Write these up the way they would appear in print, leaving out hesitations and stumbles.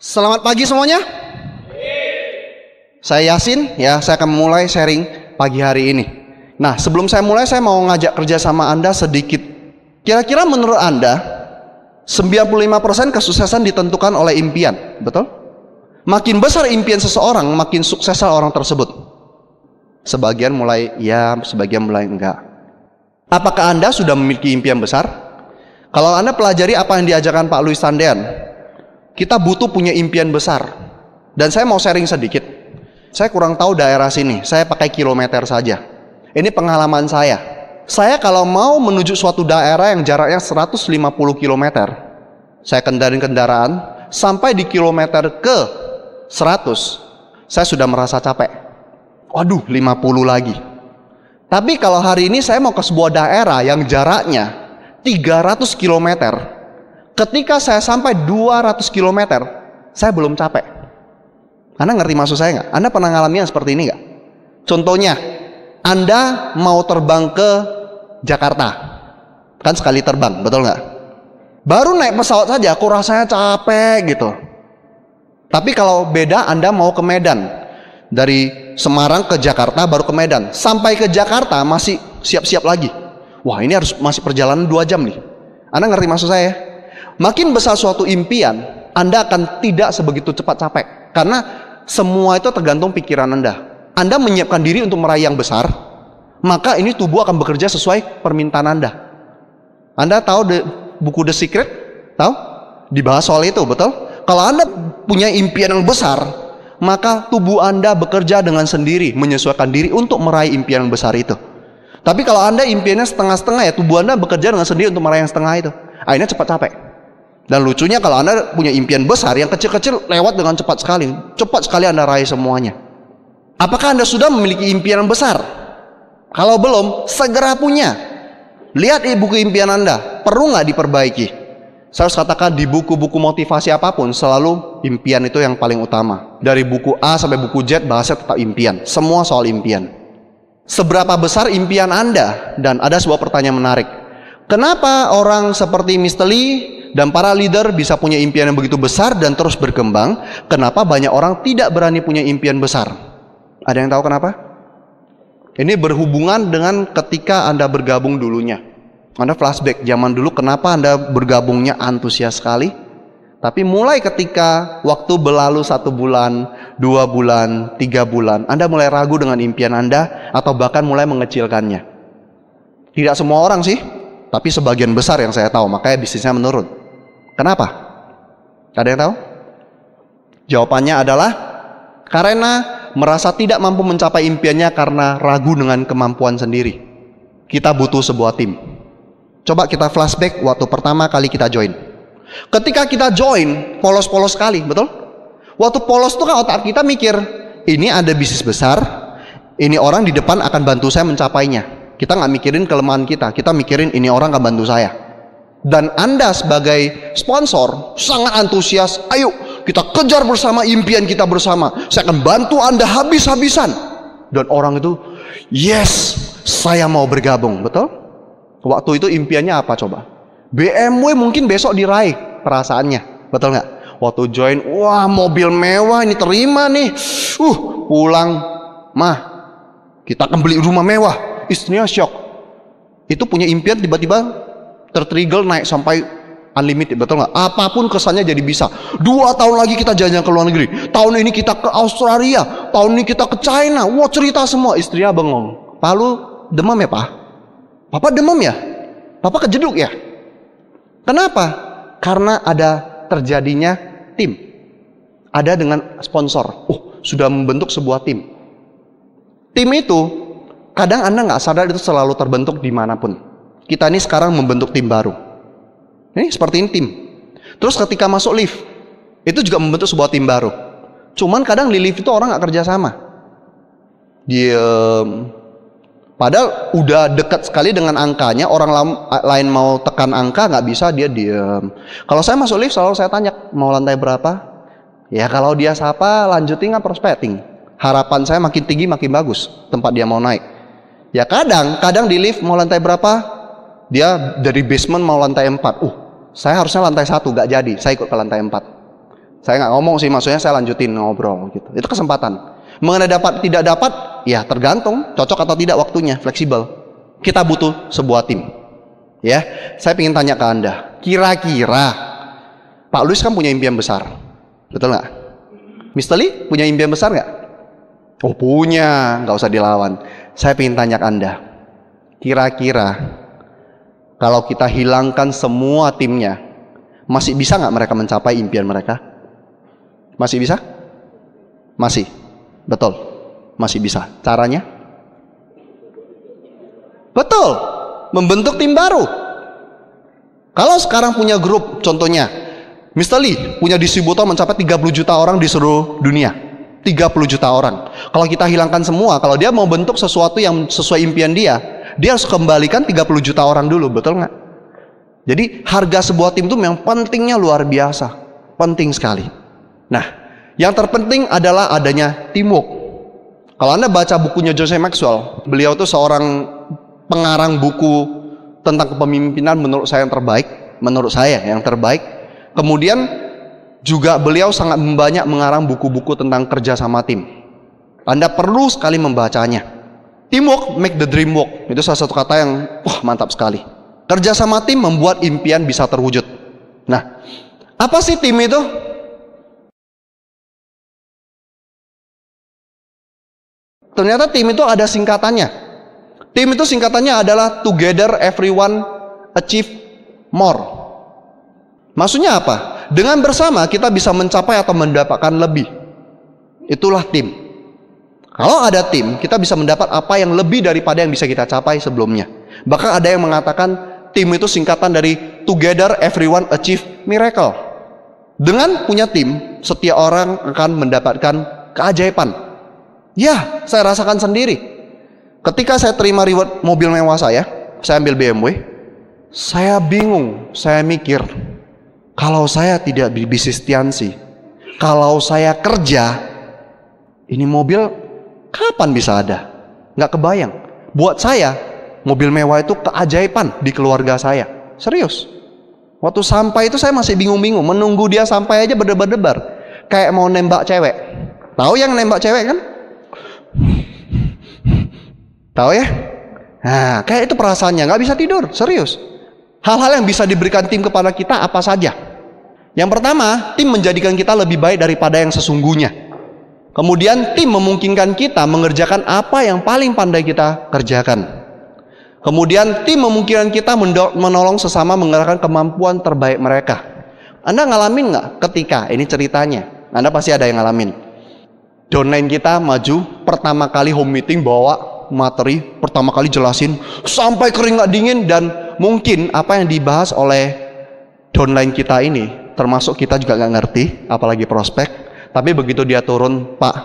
Selamat pagi semuanya. Saya Yasin, saya akan mulai sharing pagi hari ini. Nah, sebelum saya mulai, saya mau ngajak kerja sama Anda sedikit. Kira-kira menurut Anda, 95% kesuksesan ditentukan oleh impian, betul? Makin besar impian seseorang, makin sukseslah orang tersebut. Sebagian mulai ya, sebagian mulai enggak. Apakah Anda sudah memiliki impian besar? Kalau Anda pelajari apa yang diajarkan Pak Louis Sandean, kita butuh punya impian besar. Dan saya mau sharing sedikit. Saya kurang tahu daerah sini, saya pakai kilometer saja. Ini pengalaman saya. Saya kalau mau menuju suatu daerah yang jaraknya 150 km, saya kendaraan sampai di kilometer ke 100, saya sudah merasa capek. Waduh, 50 lagi. Tapi kalau hari ini saya mau ke sebuah daerah yang jaraknya 300 km, ketika saya sampai 200 km, saya belum capek. Anda ngerti maksud saya nggak? Anda pernah ngalamin yang seperti ini nggak? Contohnya, Anda mau terbang ke Jakarta, kan sekali terbang, betul nggak? Baru naik pesawat saja, aku rasanya capek gitu. Tapi kalau beda, Anda mau ke Medan, dari Semarang ke Jakarta, baru ke Medan. Sampai ke Jakarta masih siap-siap lagi. Wah, ini harus masih perjalanan 2 jam nih. Anda ngerti maksud saya? Makin besar suatu impian, Anda akan tidak sebegitu cepat capek. Karena semua itu tergantung pikiran Anda. Anda menyiapkan diri untuk meraih yang besar, maka ini tubuh akan bekerja sesuai permintaan Anda. Anda tahu buku The Secret? Tahu? Dibahas soal itu, betul? Kalau Anda punya impian yang besar, maka tubuh Anda bekerja dengan sendiri, menyesuaikan diri untuk meraih impian yang besar itu. Tapi kalau Anda impiannya setengah-setengah, ya tubuh Anda bekerja dengan sendiri untuk meraih yang setengah itu. Akhirnya cepat capek. Dan lucunya kalau Anda punya impian besar, yang kecil-kecil lewat dengan cepat sekali. Cepat sekali Anda raih semuanya. Apakah Anda sudah memiliki impian yang besar? Kalau belum, segera punya. Lihat buku impian Anda, perlu nggak diperbaiki? Saya harus katakan di buku-buku motivasi apapun, selalu impian itu yang paling utama. Dari buku A sampai buku Z, bahasanya tetap impian. Semua soal impian. Seberapa besar impian Anda? Dan ada sebuah pertanyaan menarik. Kenapa orang seperti Mr. Lee dan para leader bisa punya impian yang begitu besar dan terus berkembang? Kenapa banyak orang tidak berani punya impian besar? Ada yang tahu kenapa? Ini berhubungan dengan ketika Anda bergabung dulunya. Anda flashback zaman dulu, kenapa Anda bergabungnya antusias sekali? Tapi mulai ketika waktu berlalu 1 bulan, 2 bulan, 3 bulan, Anda mulai ragu dengan impian Anda, atau bahkan mulai mengecilkannya. Tidak semua orang sih, tapi sebagian besar yang saya tahu, makanya bisnisnya menurun. Kenapa? Ada yang tahu? Jawabannya adalah karena merasa tidak mampu mencapai impiannya karena ragu dengan kemampuan sendiri. Kita butuh sebuah tim. Coba kita flashback waktu pertama kali kita join. Ketika kita join, polos-polos sekali, betul? Waktu polos itu kan otak kita mikir, ini ada bisnis besar, ini orang di depan akan bantu saya mencapainya. Kita nggak mikirin kelemahan kita mikirin ini orang akan bantu saya. Dan Anda sebagai sponsor sangat antusias, ayo kita kejar bersama impian kita bersama, saya akan bantu Anda habis-habisan. Dan orang itu, yes, saya mau bergabung, betul? Waktu itu impiannya apa coba? BMW mungkin besok diraih perasaannya, betul nggak? Waktu join, wah mobil mewah ini terima nih, pulang, mah kita akan beli rumah mewah, istrinya shock. Itu punya impian tiba-tiba tertrigger naik sampai unlimited, betul nggak? Apapun kesannya jadi bisa. 2 tahun lagi kita jalan-jalan ke luar negeri, tahun ini kita ke Australia, tahun ini kita ke China, wah cerita semua. Istrinya bengong, Pak lu demam ya Pak? Papa demam ya? Papa kejeduk ya? Kenapa? Karena ada terjadinya tim. Ada dengan sponsor. Sudah membentuk sebuah tim. Tim itu, kadang Anda nggak sadar itu selalu terbentuk dimanapun. Kita ini sekarang membentuk tim baru. Ini seperti ini tim. Terus ketika masuk lift, itu juga membentuk sebuah tim baru. Cuman kadang di lift itu orang nggak kerja sama. Padahal udah dekat sekali dengan angkanya, orang lain mau tekan angka nggak bisa, dia diem. Kalau saya masuk lift selalu saya tanya, mau lantai berapa? Ya kalau dia sapa, lanjutin nggak prospecting. Harapan saya makin tinggi makin bagus tempat dia mau naik. Ya kadang di lift mau lantai berapa? Dia dari basement mau lantai 4. Saya harusnya lantai 1, nggak jadi, saya ikut ke lantai 4. Saya nggak ngomong sih, maksudnya saya lanjutin ngobrol gitu. Itu kesempatan. Mengenai dapat tidak dapat, ya tergantung cocok atau tidak waktunya, fleksibel. Kita butuh sebuah tim. Ya, saya ingin tanya ke Anda, kira-kira Pak Luis kan punya impian besar, betul nggak? Mr. Lee punya impian besar nggak? Oh punya, nggak usah dilawan. Saya ingin tanya ke Anda, kira-kira kalau kita hilangkan semua timnya, masih bisa nggak mereka mencapai impian mereka? Masih bisa? Masih, betul, masih bisa. Caranya? Betul, membentuk tim baru. Kalau sekarang punya grup, contohnya, Mr. Lee punya distributor mencapai 30 juta orang di seluruh dunia. 30 juta orang. Kalau kita hilangkan semua, kalau dia mau bentuk sesuatu yang sesuai impian dia harus kembalikan 30 juta orang dulu, betul nggak? Jadi harga sebuah tim itu memang pentingnya luar biasa, penting sekali. Nah, yang terpenting adalah adanya teamwork. Kalau Anda baca bukunya Joseph Maxwell, beliau itu seorang pengarang buku tentang kepemimpinan menurut saya yang terbaik. Kemudian juga beliau sangat banyak mengarang buku-buku tentang kerja sama tim. Anda perlu sekali membacanya. Teamwork make the dream work. Itu salah satu kata yang mantap sekali. Kerja sama tim membuat impian bisa terwujud. Nah, apa sih tim itu? Ternyata tim itu ada singkatannya. Tim itu singkatannya adalah Together Everyone Achieve More. Maksudnya apa? Dengan bersama kita bisa mencapai atau mendapatkan lebih. Itulah tim. Kalau ada tim, kita bisa mendapat apa yang lebih daripada yang bisa kita capai sebelumnya. Bahkan ada yang mengatakan tim itu singkatan dari Together Everyone Achieve Miracle. Dengan punya tim, setiap orang akan mendapatkan keajaiban. Ya, saya rasakan sendiri. Ketika saya terima reward mobil mewah saya ambil BMW, saya bingung, saya mikir, kalau saya tidak bisnis Tiansi, kalau saya kerja, ini mobil kapan bisa ada? Nggak kebayang. Buat saya, mobil mewah itu keajaiban di keluarga saya. Serius. Waktu sampai itu saya masih bingung-bingung, menunggu dia sampai aja berdebar-debar. Kayak mau nembak cewek. Tahu yang nembak cewek kan? Tahu ya? Nah, kayak itu perasaannya, nggak bisa tidur, serius. Hal-hal yang bisa diberikan tim kepada kita apa saja? Yang pertama, tim menjadikan kita lebih baik daripada yang sesungguhnya. Kemudian tim memungkinkan kita mengerjakan apa yang paling pandai kita kerjakan. Kemudian tim memungkinkan kita menolong sesama mengerahkan kemampuan terbaik mereka. Anda ngalamin nggak ketika, ini ceritanya, Anda pasti ada yang ngalamin. Downline kita maju, pertama kali home meeting bawa materi, pertama kali jelasin sampai keringat dingin, dan mungkin apa yang dibahas oleh downline kita ini termasuk kita juga nggak ngerti, apalagi prospek. Tapi begitu dia turun, Pak,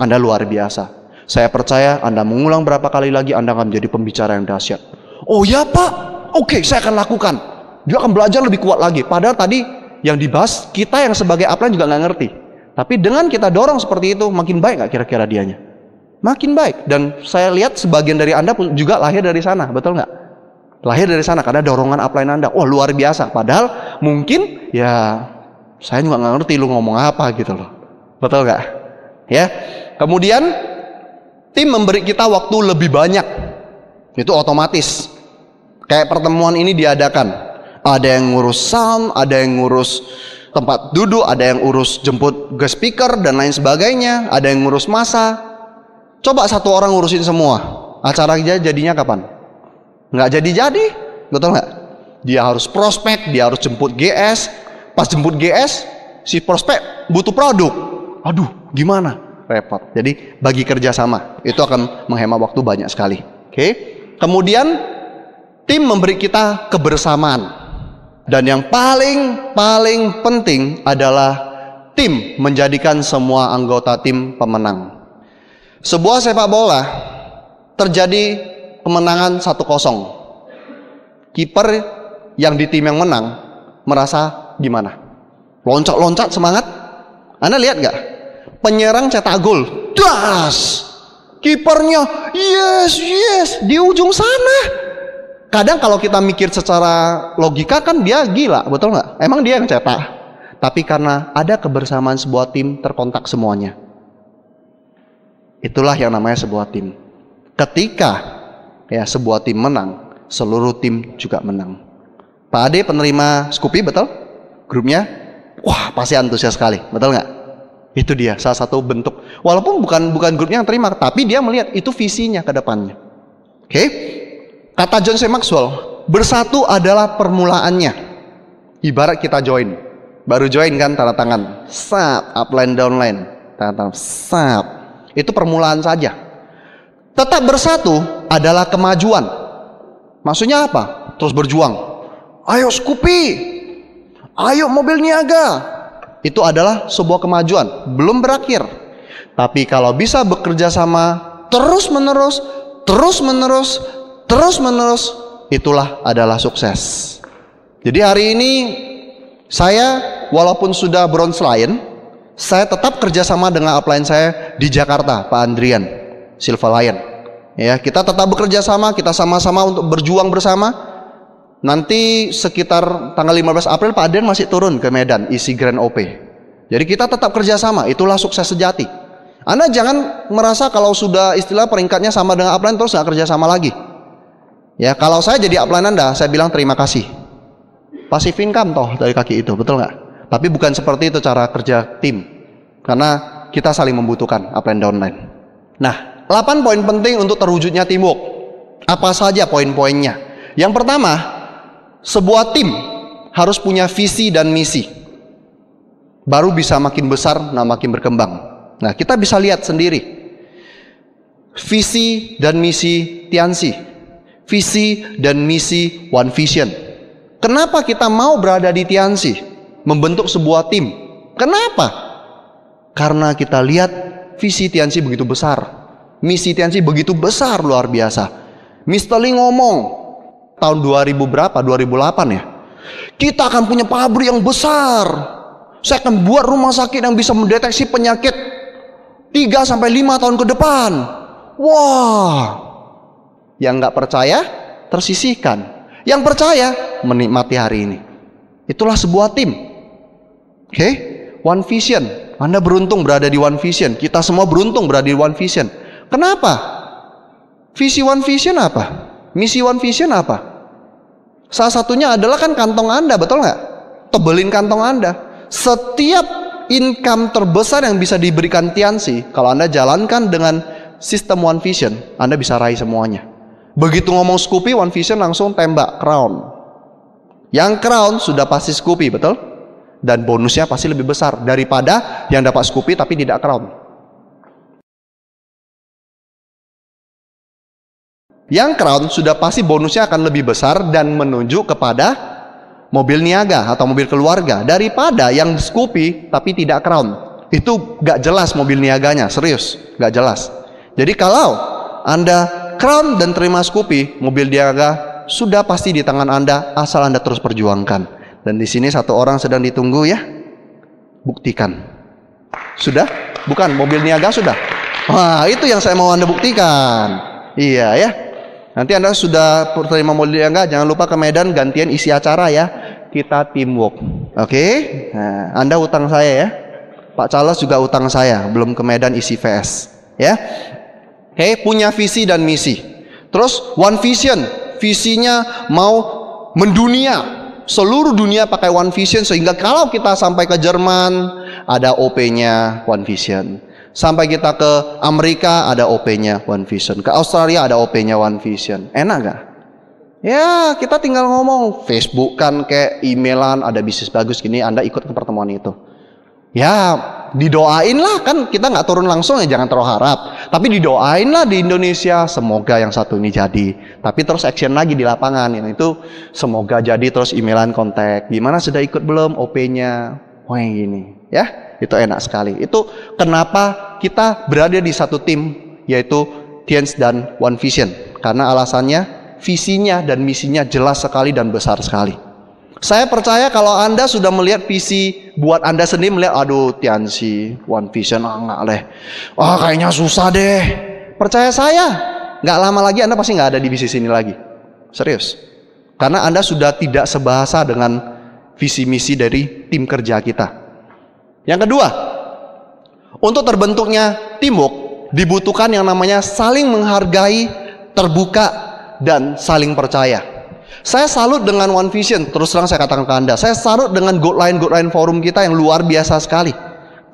Anda luar biasa, saya percaya Anda mengulang berapa kali lagi Anda akan menjadi pembicara yang dahsyat. Oh ya Pak, oke, saya akan lakukan. Dia akan belajar lebih kuat lagi. Padahal tadi yang dibahas kita yang sebagai upline juga nggak ngerti. Tapi dengan kita dorong seperti itu, makin baik nggak kira-kira dianya? Makin baik. Dan saya lihat sebagian dari Anda pun juga lahir dari sana, betul nggak? Lahir dari sana karena dorongan upline Anda. Wah, luar biasa. Padahal mungkin ya saya juga nggak ngerti lu ngomong apa gitu loh. Betul nggak? Ya. Kemudian tim memberi kita waktu lebih banyak. Itu otomatis. Kayak pertemuan ini diadakan. Ada yang ngurus sound, ada yang ngurus tempat duduk, ada yang urus jemput guest speaker dan lain sebagainya, ada yang ngurus masa. Coba satu orang ngurusin semua, acara jadinya kapan? Nggak jadi, betul nggak? Dia harus prospek, dia harus jemput GS. Pas jemput GS, si prospek butuh produk. Aduh, gimana? Repot. Jadi bagi kerjasama itu akan menghemat waktu banyak sekali. Oke. Kemudian tim memberi kita kebersamaan. Dan yang paling penting adalah tim menjadikan semua anggota tim pemenang. Sebuah sepak bola terjadi kemenangan 1-0. Kiper yang di tim yang menang merasa gimana? Loncat-loncat semangat. Anda lihat gak? Penyerang cetak gol, das. Kipernya yes di ujung sana. Kadang kalau kita mikir secara logika kan dia gila, betul nggak? Emang dia yang cetak. tapi karena ada kebersamaan sebuah tim terkontak semuanya. Itulah yang namanya sebuah tim. Ketika ya sebuah tim menang, seluruh tim juga menang. Pak Ade penerima Scoopy, betul? Grupnya, wah pasti antusias sekali, betul nggak? Itu dia salah satu bentuk. Walaupun bukan grupnya yang terima, tapi dia melihat itu visinya ke depannya. Oke? Kata John C. Maxwell, bersatu adalah permulaannya. Ibarat kita join, baru join kan tanda tangan, sap, upline downline, tanda tangan, sap. Itu permulaan saja. Tetap bersatu adalah kemajuan. Maksudnya apa? Terus berjuang. Ayo Scoopy, ayo mobil niaga. Itu adalah sebuah kemajuan, belum berakhir. Tapi kalau bisa bekerja sama terus menerus, itulah adalah sukses. Jadi hari ini saya walaupun sudah bronze lion, saya tetap kerjasama dengan upline saya di Jakarta, Pak Andrian, Silver Lion. Ya, kita tetap bekerja sama, kita sama-sama untuk berjuang bersama. Nanti sekitar tanggal 15 April Pak Andrian masih turun ke Medan isi Grand OP. Jadi kita tetap kerjasama, itulah sukses sejati. Anda jangan merasa kalau sudah istilah peringkatnya sama dengan upline terus nggak kerjasama lagi. Ya, kalau saya jadi upline Anda, saya bilang terima kasih. Passive income toh dari kaki itu, betul nggak? Tapi bukan seperti itu cara kerja tim. Karena kita saling membutuhkan upline downline. Nah, 8 poin penting untuk terwujudnya teamwork. Apa saja poin-poinnya? Yang pertama, sebuah tim harus punya visi dan misi. Baru bisa makin besar, makin berkembang. Nah, kita bisa lihat sendiri. Visi dan misi Tianxi. Visi dan misi One Vision. Kenapa kita mau berada di Tianxi? Membentuk sebuah tim. Kenapa? Karena kita lihat visi Tianxi begitu besar. Misi Tianxi begitu besar, luar biasa. Mr. Lee ngomong tahun 2000 berapa? 2008 ya. Kita akan punya pabrik yang besar. Saya akan buat rumah sakit yang bisa mendeteksi penyakit 3-5 tahun ke depan. Wah. Yang nggak percaya tersisihkan. Yang percaya menikmati hari ini. Itulah sebuah tim. Oke? One Vision. Anda beruntung berada di One Vision. Kita semua beruntung berada di One Vision. Kenapa? Visi One Vision apa? Misi One Vision apa? Salah satunya adalah kan kantong Anda, betul nggak? Tebelin kantong Anda. Setiap income terbesar yang bisa diberikan Tianxi, kalau Anda jalankan dengan sistem One Vision, Anda bisa raih semuanya. Begitu ngomong Scoopy, One Vision langsung tembak crown. Yang crown sudah pasti Scoopy, betul? Dan bonusnya pasti lebih besar daripada yang dapat Scoopy tapi tidak crown. Yang crown sudah pasti bonusnya akan lebih besar dan menuju kepada mobil niaga atau mobil keluarga daripada yang Scoopy tapi tidak crown. Itu gak jelas mobil niaganya, serius, gak jelas. Jadi kalau Anda crown dan terima Scoopy, mobil niaga sudah pasti di tangan Anda asal Anda terus perjuangkan. Dan di sini satu orang sedang ditunggu ya. Buktikan. Sudah? Bukan, mobil niaga sudah. Wah, itu yang saya mau Anda buktikan. Iya ya. Nanti Anda sudah terima mobil niaga, jangan lupa ke Medan gantian isi acara ya. Kita teamwork. Oke? Nah, Anda utang saya ya. Pak Charles juga utang saya, belum ke Medan isi VS. Ya. Punya visi dan misi. Terus One Vision, visinya mau mendunia. Seluruh dunia pakai One Vision sehingga kalau kita sampai ke Jerman ada OP-nya One Vision. Sampai kita ke Amerika ada OP-nya One Vision. Ke Australia ada OP-nya One Vision. Enak gak? Ya, kita tinggal ngomong Facebook kan kayak emailan, ada bisnis bagus gini, Anda ikut ke pertemuan itu. Ya, didoain lah, kan kita nggak turun langsung ya, jangan terlalu harap. Tapi didoain lah di Indonesia, semoga yang satu ini jadi. Tapi terus action lagi di lapangan, yang itu semoga jadi, terus emailan kontak. Gimana sudah ikut belum OP-nya? Wah yang gini, ya itu enak sekali. Itu kenapa kita berada di satu tim, yaitu Tianxi dan One Vision. Karena alasannya visinya dan misinya jelas sekali dan besar sekali. Saya percaya kalau Anda sudah melihat visi buat Anda sendiri, melihat aduh Tianxi, One Vision, enggak leh, kayaknya susah deh. Percaya saya, nggak lama lagi Anda pasti nggak ada di bisnis ini lagi. Serius. Karena Anda sudah tidak sebahasa dengan visi misi dari tim kerja kita. Yang kedua, untuk terbentuknya teamwork dibutuhkan yang namanya saling menghargai, terbuka, dan saling percaya. Saya salut dengan One Vision, terus terang saya katakan ke Anda, saya salut dengan Goodline forum kita yang luar biasa sekali.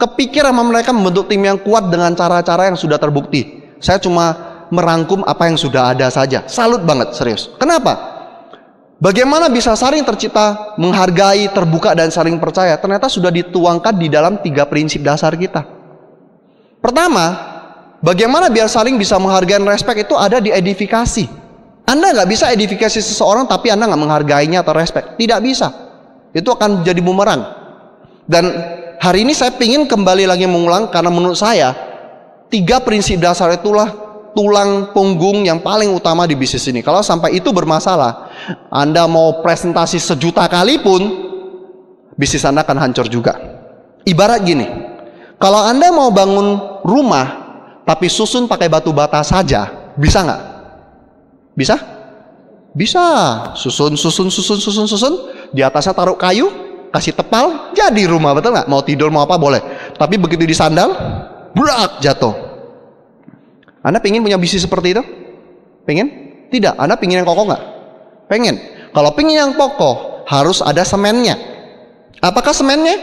Kepikir sama mereka membentuk tim yang kuat dengan cara-cara yang sudah terbukti. Saya cuma merangkum apa yang sudah ada saja. Salut banget, serius. Kenapa? Bagaimana bisa saling tercipta, menghargai, terbuka, dan saling percaya? Ternyata sudah dituangkan di dalam 3 prinsip dasar kita. Pertama, bagaimana biar saling bisa menghargai dan respect itu ada di edifikasi. Anda nggak bisa edifikasi seseorang tapi Anda nggak menghargainya atau respect. Tidak bisa. Itu akan jadi bumerang. Dan hari ini saya ingin kembali lagi mengulang karena menurut saya 3 prinsip dasar itulah tulang punggung yang paling utama di bisnis ini. Kalau sampai itu bermasalah, Anda mau presentasi sejuta kali pun bisnis Anda akan hancur juga. Ibarat gini, kalau Anda mau bangun rumah tapi susun pakai batu bata saja, bisa nggak? Bisa? Bisa. Susun. Di atasnya taruh kayu, kasih tepal, jadi rumah, betul nggak? Mau tidur mau apa boleh. Tapi begitu disandal, brak, jatuh. Anda pengen punya bisnis seperti itu? Pengen? Tidak. Anda pengen yang kokoh nggak? Pengen. Kalau pengen yang kokoh, harus ada semennya. Apakah semennya?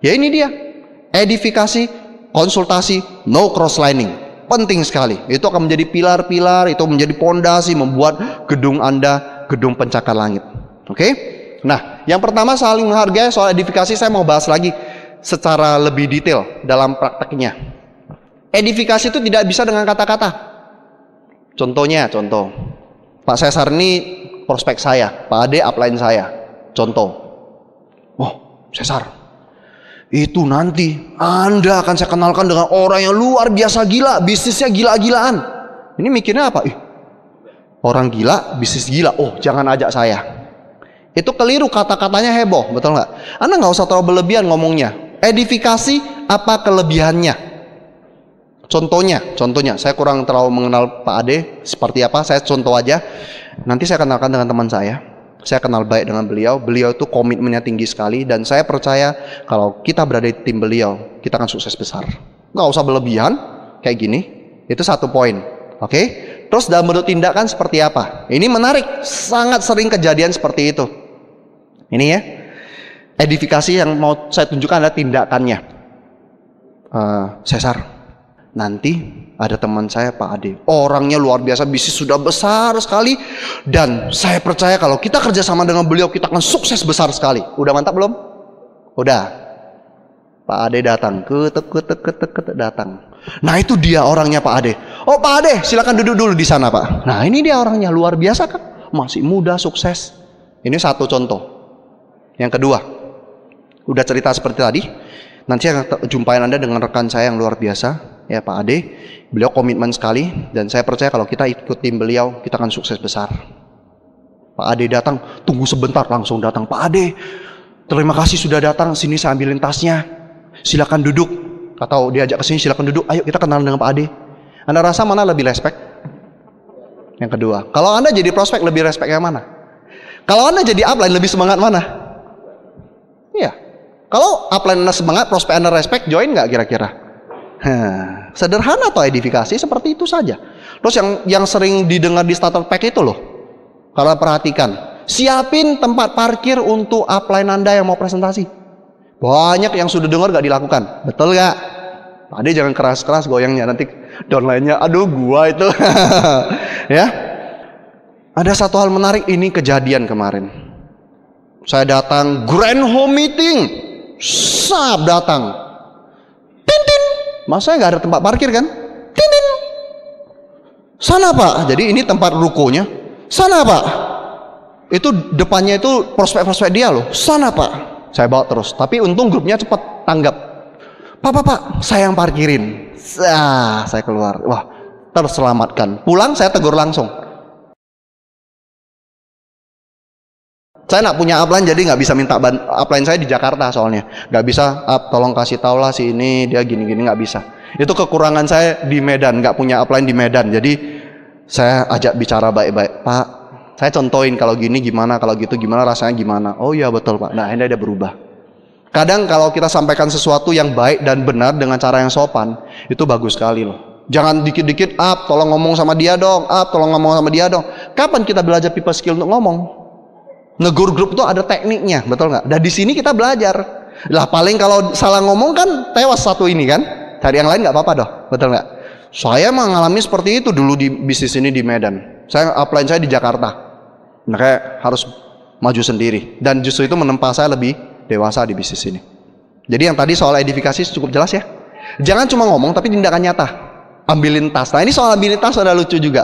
Ya ini dia. Edifikasi, konsultasi, no cross lining. Penting sekali. Itu akan menjadi pilar-pilar, itu menjadi pondasi membuat gedung Anda gedung pencakar langit. Oke? Nah, yang pertama saling menghargai. Soal edifikasi saya mau bahas lagi secara lebih detail dalam prakteknya. Edifikasi itu tidak bisa dengan kata-kata. Contoh. Pak Cesar ini prospek saya, Pak Ade upline saya. Contoh. Oh, Cesar, itu nanti Anda akan saya kenalkan dengan orang yang luar biasa gila, bisnisnya gila-gilaan. Ini mikirnya apa? Orang gila, bisnis gila. Oh, jangan ajak saya. Itu keliru, kata-katanya heboh, betul nggak? Anda nggak usah terlalu berlebihan ngomongnya. Edifikasi apa kelebihannya? Contohnya, saya kurang terlalu mengenal Pak Ade seperti apa. Saya contoh aja. Nanti saya kenalkan dengan teman saya. Saya kenal baik dengan beliau. Beliau itu komitmennya tinggi sekali dan saya percaya kalau kita berada di tim beliau, kita akan sukses besar. Nggak usah berlebihan kayak gini. Itu satu poin. Oke? Terus dalam bentuk tindakan seperti apa? Ini menarik. Sangat sering kejadian seperti itu. Ini ya. Edifikasi yang mau saya tunjukkan adalah tindakannya. Cesar, nanti ada teman saya Pak Ade, orangnya luar biasa, bisnis sudah besar sekali, dan saya percaya kalau kita kerjasama dengan beliau kita akan sukses besar sekali. Udah mantap belum? Udah. Pak Ade datang, ketek datang. Nah itu dia orangnya Pak Ade. Oh Pak Ade, silakan duduk dulu di sana Pak. Nah ini dia orangnya, luar biasa kan? Masih muda, sukses. Ini satu contoh. Yang kedua, udah cerita seperti tadi. Nanti akan jumpain Anda dengan rekan saya yang luar biasa, ya Pak Ade. Beliau komitmen sekali dan saya percaya kalau kita ikut tim beliau, kita akan sukses besar. Pak Ade datang, tunggu sebentar, langsung datang. Pak Ade, terima kasih sudah datang, sini saya ambilin tasnya. Silakan duduk. Atau diajak ke sini, silakan duduk. Ayo kita kenalan dengan Pak Ade. Anda rasa mana lebih respect? Yang kedua. Kalau Anda jadi prospek, lebih respect yang mana? Kalau Anda jadi upline, lebih semangat mana? Iya. Kalau upline Anda semangat, prospek Anda respect, join nggak kira-kira? Sederhana atau edifikasi seperti itu saja. Terus yang sering didengar di starter pack itu loh, kalau perhatikan, siapin tempat parkir untuk upline Anda yang mau presentasi. Banyak yang sudah dengar nggak dilakukan, betul nggak? Ade jangan keras-keras goyangnya, nanti downline-nya, aduh gua itu. Ya. Ada satu hal menarik, ini kejadian kemarin. Saya datang grand home meeting. Sab datang. Tintin. Masa nggak ada tempat parkir kan? Tintin. Sana Pak. Jadi ini tempat rukonya. Sana Pak. Itu depannya itu prospek-prospek dia loh. Sana Pak. Saya bawa terus. Tapi untung grupnya cepat tanggap. Pak, saya yang parkirin. Saya keluar. Wah, terselamatkan. Pulang saya tegur langsung. Saya nggak punya upline, jadi nggak bisa minta upline saya di Jakarta soalnya. Nggak bisa, tolong kasih tau lah si ini, dia gini-gini, nggak bisa. Itu kekurangan saya di Medan, nggak punya upline di Medan. Jadi saya ajak bicara baik-baik. Pak, Saya contohin kalau gini gimana, kalau gitu gimana, rasanya gimana. Oh iya betul Pak. Nah akhirnya dia berubah. Kadang kalau kita sampaikan sesuatu yang baik dan benar dengan cara yang sopan, itu bagus sekali loh. Jangan dikit-dikit, tolong ngomong sama dia dong, tolong ngomong sama dia dong. Kapan kita belajar people skill untuk ngomong? Ngegur grup itu ada tekniknya, betul nggak? Dan di sini kita belajar. Lah paling kalau salah ngomong kan tewas satu ini kan. Cari yang lain nggak apa-apa dong, betul nggak? Saya mengalami seperti itu dulu di bisnis ini di Medan. Saya upline saya di Jakarta. Makanya harus maju sendiri. Dan justru itu menempa saya lebih dewasa di bisnis ini. Jadi yang tadi soal edifikasi cukup jelas ya. Jangan cuma ngomong tapi tindakan nyata. Ambilin tas. Nah ini soal ambilin tas ada lucu juga.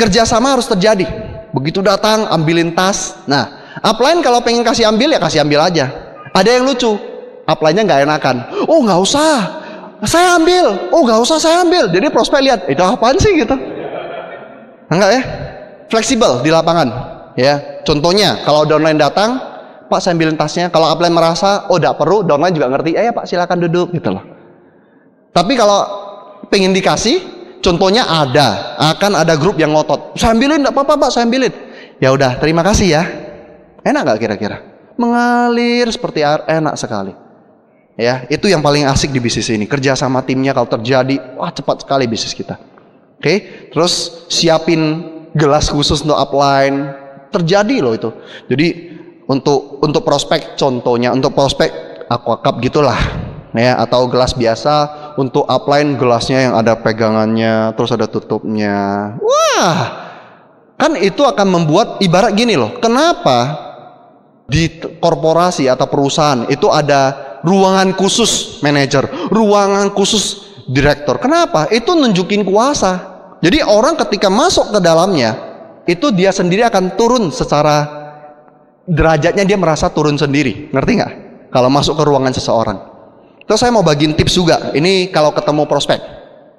Kerjasama harus terjadi. Begitu datang ambilin tas. Nah upline kalau pengen kasih ambil ya kasih ambil aja. Ada yang lucu. Upline-nya nggak enakan. Oh nggak usah. Saya ambil. Oh nggak usah saya ambil. Jadi prospek lihat. Itu apaan sih gitu. Enggak ya. Fleksibel di lapangan ya. Contohnya kalau downline datang, Pak saya ambilin tasnya. Kalau upline merasa oh tidak perlu, downline juga ngerti, ya Pak silakan duduk gitu loh. Tapi kalau pengen dikasih, contohnya akan ada grup yang ngotot, saya ambilin tidak apa-apa Pak, saya ambilin. Ya udah terima kasih ya. Enak nggak kira-kira? Mengalir seperti air, enak sekali. Ya itu yang paling asik di bisnis ini. Kerja sama timnya kalau terjadi, wah cepat sekali bisnis kita. Oke, terus siapin gelas khusus untuk upline, terjadi loh itu. Jadi untuk prospek contohnya, untuk prospek aqua cup gitulah ya, atau gelas biasa. Untuk upline gelasnya yang ada pegangannya, terus ada tutupnya. Wah, kan itu akan membuat ibarat gini loh. Kenapa di korporasi atau perusahaan itu ada ruangan khusus manajer, ruangan khusus direktur? Kenapa? Itu nunjukin kuasa. Jadi orang ketika masuk ke dalamnya, itu dia sendiri akan turun secara derajatnya, dia merasa turun sendiri. Ngerti nggak? Kalau masuk ke ruangan seseorang. Terus saya mau bagiin tips juga. Ini kalau ketemu prospek.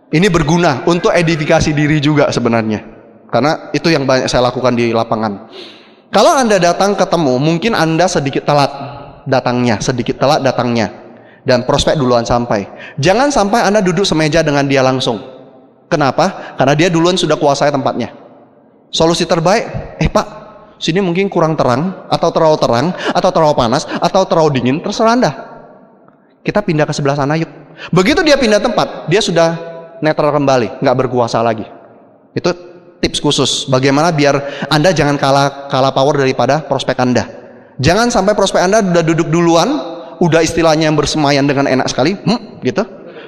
Ini berguna untuk edifikasi diri juga sebenarnya. Karena itu yang banyak saya lakukan di lapangan. Kalau Anda datang ketemu, mungkin Anda sedikit telat datangnya. Dan prospek duluan sampai. Jangan sampai Anda duduk semeja dengan dia langsung. Kenapa? Karena dia duluan sudah kuasai tempatnya. Solusi terbaik, Pak, sini mungkin kurang terang, atau terlalu panas, atau terlalu dingin, terserah Anda. Kita pindah ke sebelah sana yuk. Begitu dia pindah tempat, dia sudah netral kembali, nggak berkuasa lagi. Itu tips khusus. Bagaimana biar Anda jangan kalah power daripada prospek Anda. Jangan sampai prospek Anda udah duduk duluan, udah istilahnya bersemayan dengan enak sekali, gitu.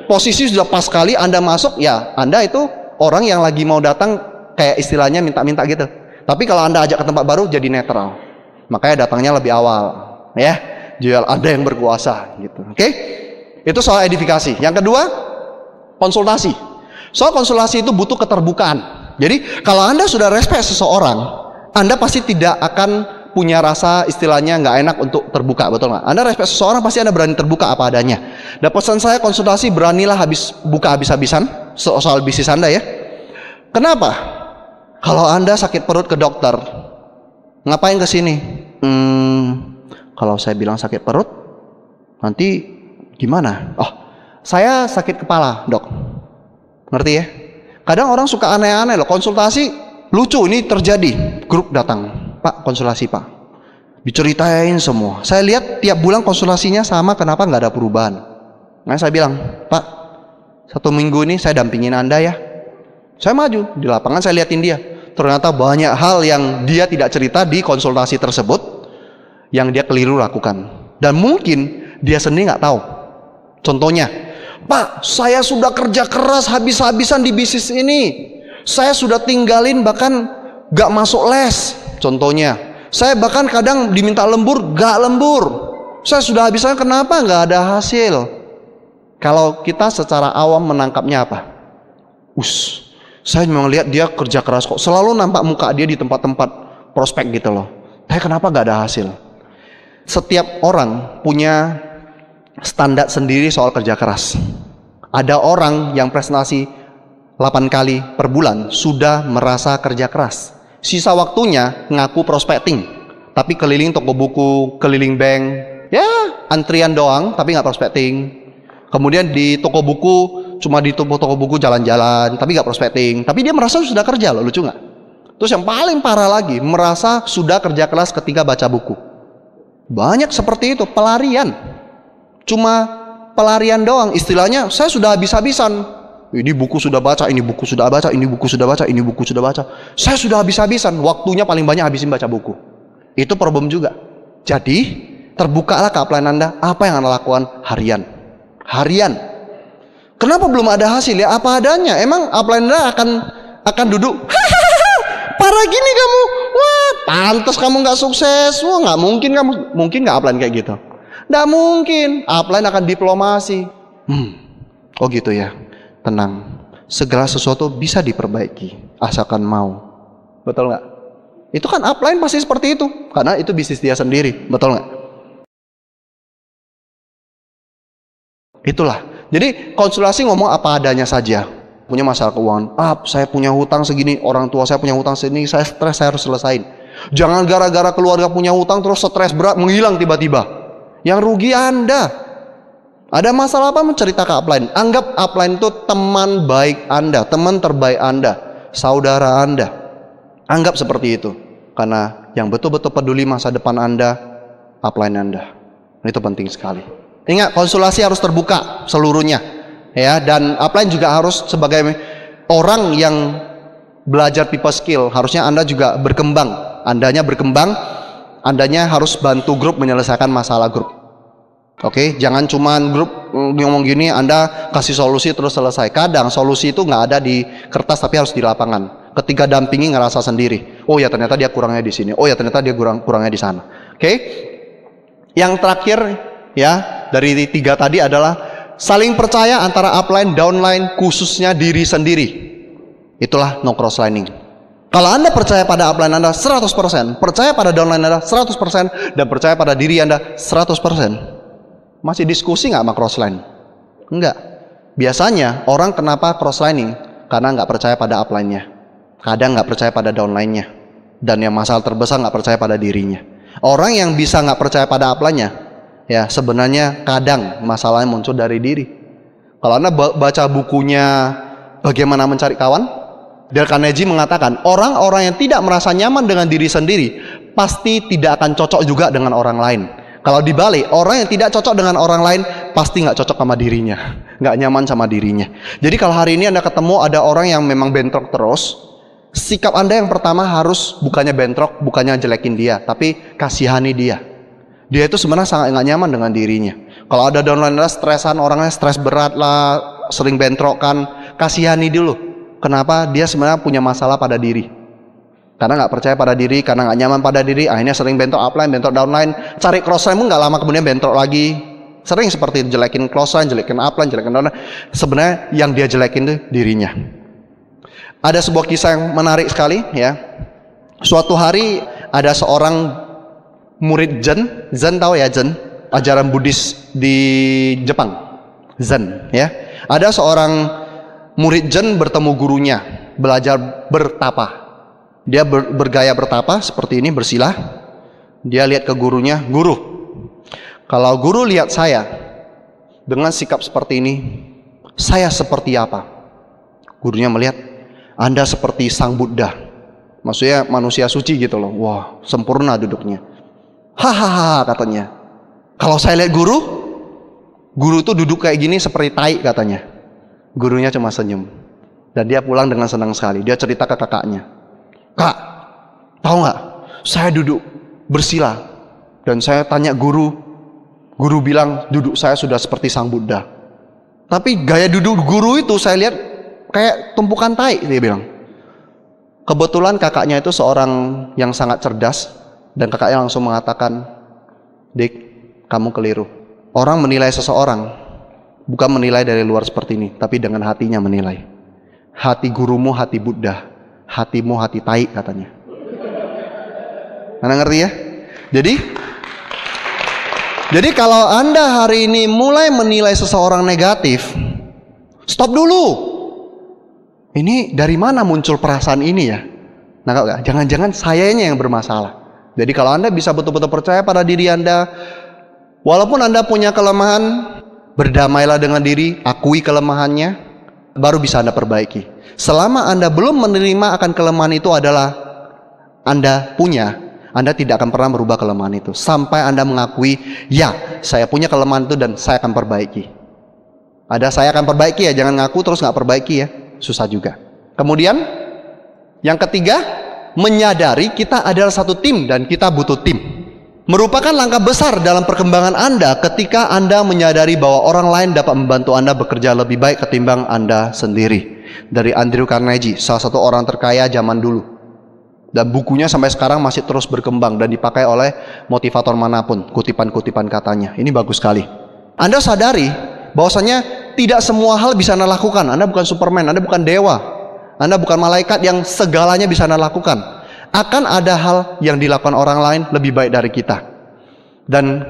Posisi sudah pas sekali, Anda masuk, ya Anda itu orang yang lagi mau datang kayak istilahnya minta-minta gitu. Tapi kalau Anda ajak ke tempat baru jadi netral. Makanya datangnya lebih awal, ya. Jual Anda yang berkuasa gitu. Oke? Itu soal edifikasi. Yang kedua, konsultasi. Soal konsultasi itu butuh keterbukaan. Jadi kalau Anda sudah respect seseorang, Anda pasti tidak akan punya rasa istilahnya nggak enak untuk terbuka, betul nggak? Anda respect seseorang pasti Anda berani terbuka apa adanya. Dan pesan saya konsultasi, beranilah buka habis-habisan soal bisnis Anda ya. Kenapa? Kalau Anda sakit perut ke dokter, ngapain ke sini? Kalau saya bilang sakit perut, nanti gimana? Oh, saya sakit kepala dok. Ngerti ya? Kadang orang suka aneh-aneh loh. Konsultasi lucu, ini terjadi. Grup datang, Pak konsultasi Pak, diceritain semua. Saya lihat tiap bulan konsultasinya sama, kenapa nggak ada perubahan? Nah saya bilang, Pak 1 minggu ini saya dampingin Anda ya. Saya maju di lapangan, saya liatin dia. Ternyata banyak hal yang dia tidak cerita di konsultasi tersebut yang dia keliru lakukan. Dan mungkin dia sendiri nggak tahu. Contohnya, Pak saya sudah kerja keras habis-habisan di bisnis ini. Saya sudah tinggalin bahkan gak masuk les. Contohnya, saya bahkan kadang diminta lembur, gak lembur. Saya sudah habiskan, kenapa gak ada hasil? Kalau kita secara awam menangkapnya apa? Saya memang lihat dia kerja keras kok. Selalu nampak muka dia di tempat-tempat prospek gitu loh. Tapi kenapa gak ada hasil? Setiap orang punya standar sendiri soal kerja keras. Ada orang yang presentasi 8 kali per bulan sudah merasa kerja keras. Sisa waktunya ngaku prospecting, tapi keliling toko buku, keliling bank, ya antrian doang, tapi nggak prospecting. Kemudian di toko buku, cuma di toko buku jalan-jalan, tapi nggak prospecting. Tapi dia merasa sudah kerja loh, lucu nggak? Terus yang paling parah lagi, merasa sudah kerja keras ketika baca buku. Banyak seperti itu, pelarian. Cuma pelarian doang, istilahnya saya sudah habis-habisan. Ini buku sudah baca, ini buku sudah baca, ini buku sudah baca, ini buku sudah baca. Saya sudah habis-habisan, waktunya paling banyak habisin baca buku. Itu problem juga. Jadi, terbukalah ke upline Anda, apa yang Anda lakukan harian. Harian. Kenapa belum ada hasil ya? Apa adanya. Emang upline Anda akan duduk, parah gini kamu, wah pantas kamu nggak sukses, wah nggak mungkin kamu, mungkin nggak upline kayak gitu, nggak mungkin. Upline akan diplomasi. Oh gitu ya, tenang, segala sesuatu bisa diperbaiki asalkan mau, betul nggak? Itu kan upline pasti seperti itu, karena itu bisnis dia sendiri, betul nggak? Itulah, jadi konsultasi ngomong apa adanya saja. Punya masalah keuangan, saya punya hutang segini, orang tua saya punya hutang segini, saya stres, saya harus selesain. Jangan gara-gara keluarga punya hutang terus stres berat menghilang tiba-tiba. Yang rugi Anda. Ada masalah apa, mencerita ke upline. Anggap upline itu teman baik Anda, teman terbaik Anda, saudara Anda. Anggap seperti itu. Karena yang betul-betul peduli masa depan Anda, upline Anda. Itu penting sekali. Ingat, konsultasi harus terbuka seluruhnya. Ya, dan upline juga harus sebagai orang yang belajar people skill, harusnya Anda juga berkembang. Andanya berkembang, Andanya harus bantu grup menyelesaikan masalah grup. Oke, jangan cuman grup ngomong gini, Anda kasih solusi terus selesai. Kadang solusi itu nggak ada di kertas tapi harus di lapangan. Ketika dampingi ngerasa sendiri. Oh ya ternyata dia kurangnya di sini. Oh ya ternyata dia kurangnya di sana. Oke. Yang terakhir ya dari 3 tadi adalah saling percaya antara upline, downline, khususnya diri sendiri. Itulah no crosslining. Kalau Anda percaya pada upline Anda 100%, percaya pada downline Anda 100%, dan percaya pada diri Anda 100%, masih diskusi nggak sama crossline? Enggak. Biasanya orang kenapa crosslining? Karena nggak percaya pada upline-nya. Kadang nggak percaya pada downline-nya. Dan yang masalah terbesar nggak percaya pada dirinya. Orang yang bisa nggak percaya pada upline-nya, ya sebenarnya kadang masalahnya muncul dari diri. Kalau Anda baca bukunya Bagaimana Mencari Kawan, Dale Carnegie mengatakan orang-orang yang tidak merasa nyaman dengan diri sendiri pasti tidak akan cocok juga dengan orang lain. Kalau dibalik, orang yang tidak cocok dengan orang lain pasti nggak cocok sama dirinya, nggak nyaman sama dirinya. Jadi kalau hari ini Anda ketemu ada orang yang memang bentrok terus, sikap Anda yang pertama harus bukannya bentrok, bukannya jelekin dia, tapi kasihani dia. Dia itu sebenarnya sangat nggak nyaman dengan dirinya. Kalau ada downline stresan, orangnya stres berat lah, sering bentrokan, kasihani dulu. Kenapa? Dia sebenarnya punya masalah pada diri. Karena nggak percaya pada diri, karena nggak nyaman pada diri, akhirnya sering bentrok upline, bentrok downline. Cari crossline pun nggak lama kemudian bentrok lagi. Sering seperti itu, jelekin crossline, jelekin upline, jelekin downline. Sebenarnya yang dia jelekin itu dirinya. Ada sebuah kisah yang menarik sekali ya. Suatu hari ada seorang murid Zen tahu ya Zen, ajaran Buddhis di Jepang, Zen ya. Ada seorang murid Zen bertemu gurunya, belajar bertapa. Dia bergaya bertapa seperti ini, bersilah. Dia lihat ke gurunya, guru, kalau guru lihat saya dengan sikap seperti ini, saya seperti apa? Gurunya melihat, Anda seperti Sang Buddha, maksudnya manusia suci gitu loh. Wah, sempurna duduknya. Hahaha katanya. Kalau saya lihat guru tuh duduk kayak gini seperti tai katanya. Gurunya cuma senyum. Dan dia pulang dengan senang sekali. Dia cerita ke kakaknya. Kak, tahu nggak? Saya duduk bersila dan saya tanya guru bilang duduk saya sudah seperti Sang Buddha. Tapi gaya duduk guru itu saya lihat kayak tumpukan tai, dia bilang. Kebetulan kakaknya itu seorang yang sangat cerdas dan kakaknya langsung mengatakan, Dik, kamu keliru. Orang menilai seseorang bukan menilai dari luar seperti ini, tapi dengan hatinya menilai. Hati gurumu hati Buddha, hatimu hati tai katanya. Anda ngerti ya? Jadi kalau Anda hari ini mulai menilai seseorang negatif, stop dulu. Ini dari mana muncul perasaan ini ya? Nah, jangan-jangan sayanya yang bermasalah. Jadi kalau Anda bisa betul-betul percaya pada diri Anda, walaupun Anda punya kelemahan, berdamailah dengan diri, akui kelemahannya, baru bisa Anda perbaiki. Selama Anda belum menerima akan kelemahan itu adalah Anda punya, Anda tidak akan pernah merubah kelemahan itu. Sampai Anda mengakui, ya saya punya kelemahan itu dan saya akan perbaiki. Ada saya akan perbaiki ya, jangan ngaku terus nggak perbaiki ya. Susah juga. Kemudian, yang ketiga, menyadari kita adalah satu tim dan kita butuh tim. Merupakan langkah besar dalam perkembangan Anda ketika Anda menyadari bahwa orang lain dapat membantu Anda bekerja lebih baik ketimbang Anda sendiri. Dari Andrew Carnegie, salah satu orang terkaya zaman dulu. Dan bukunya sampai sekarang masih terus berkembang dan dipakai oleh motivator manapun, kutipan-kutipan katanya. Ini bagus sekali. Anda sadari bahwasanya tidak semua hal bisa Anda lakukan. Anda bukan Superman, Anda bukan dewa, Anda bukan malaikat yang segalanya bisa Anda lakukan. Akan ada hal yang dilakukan orang lain lebih baik dari kita. Dan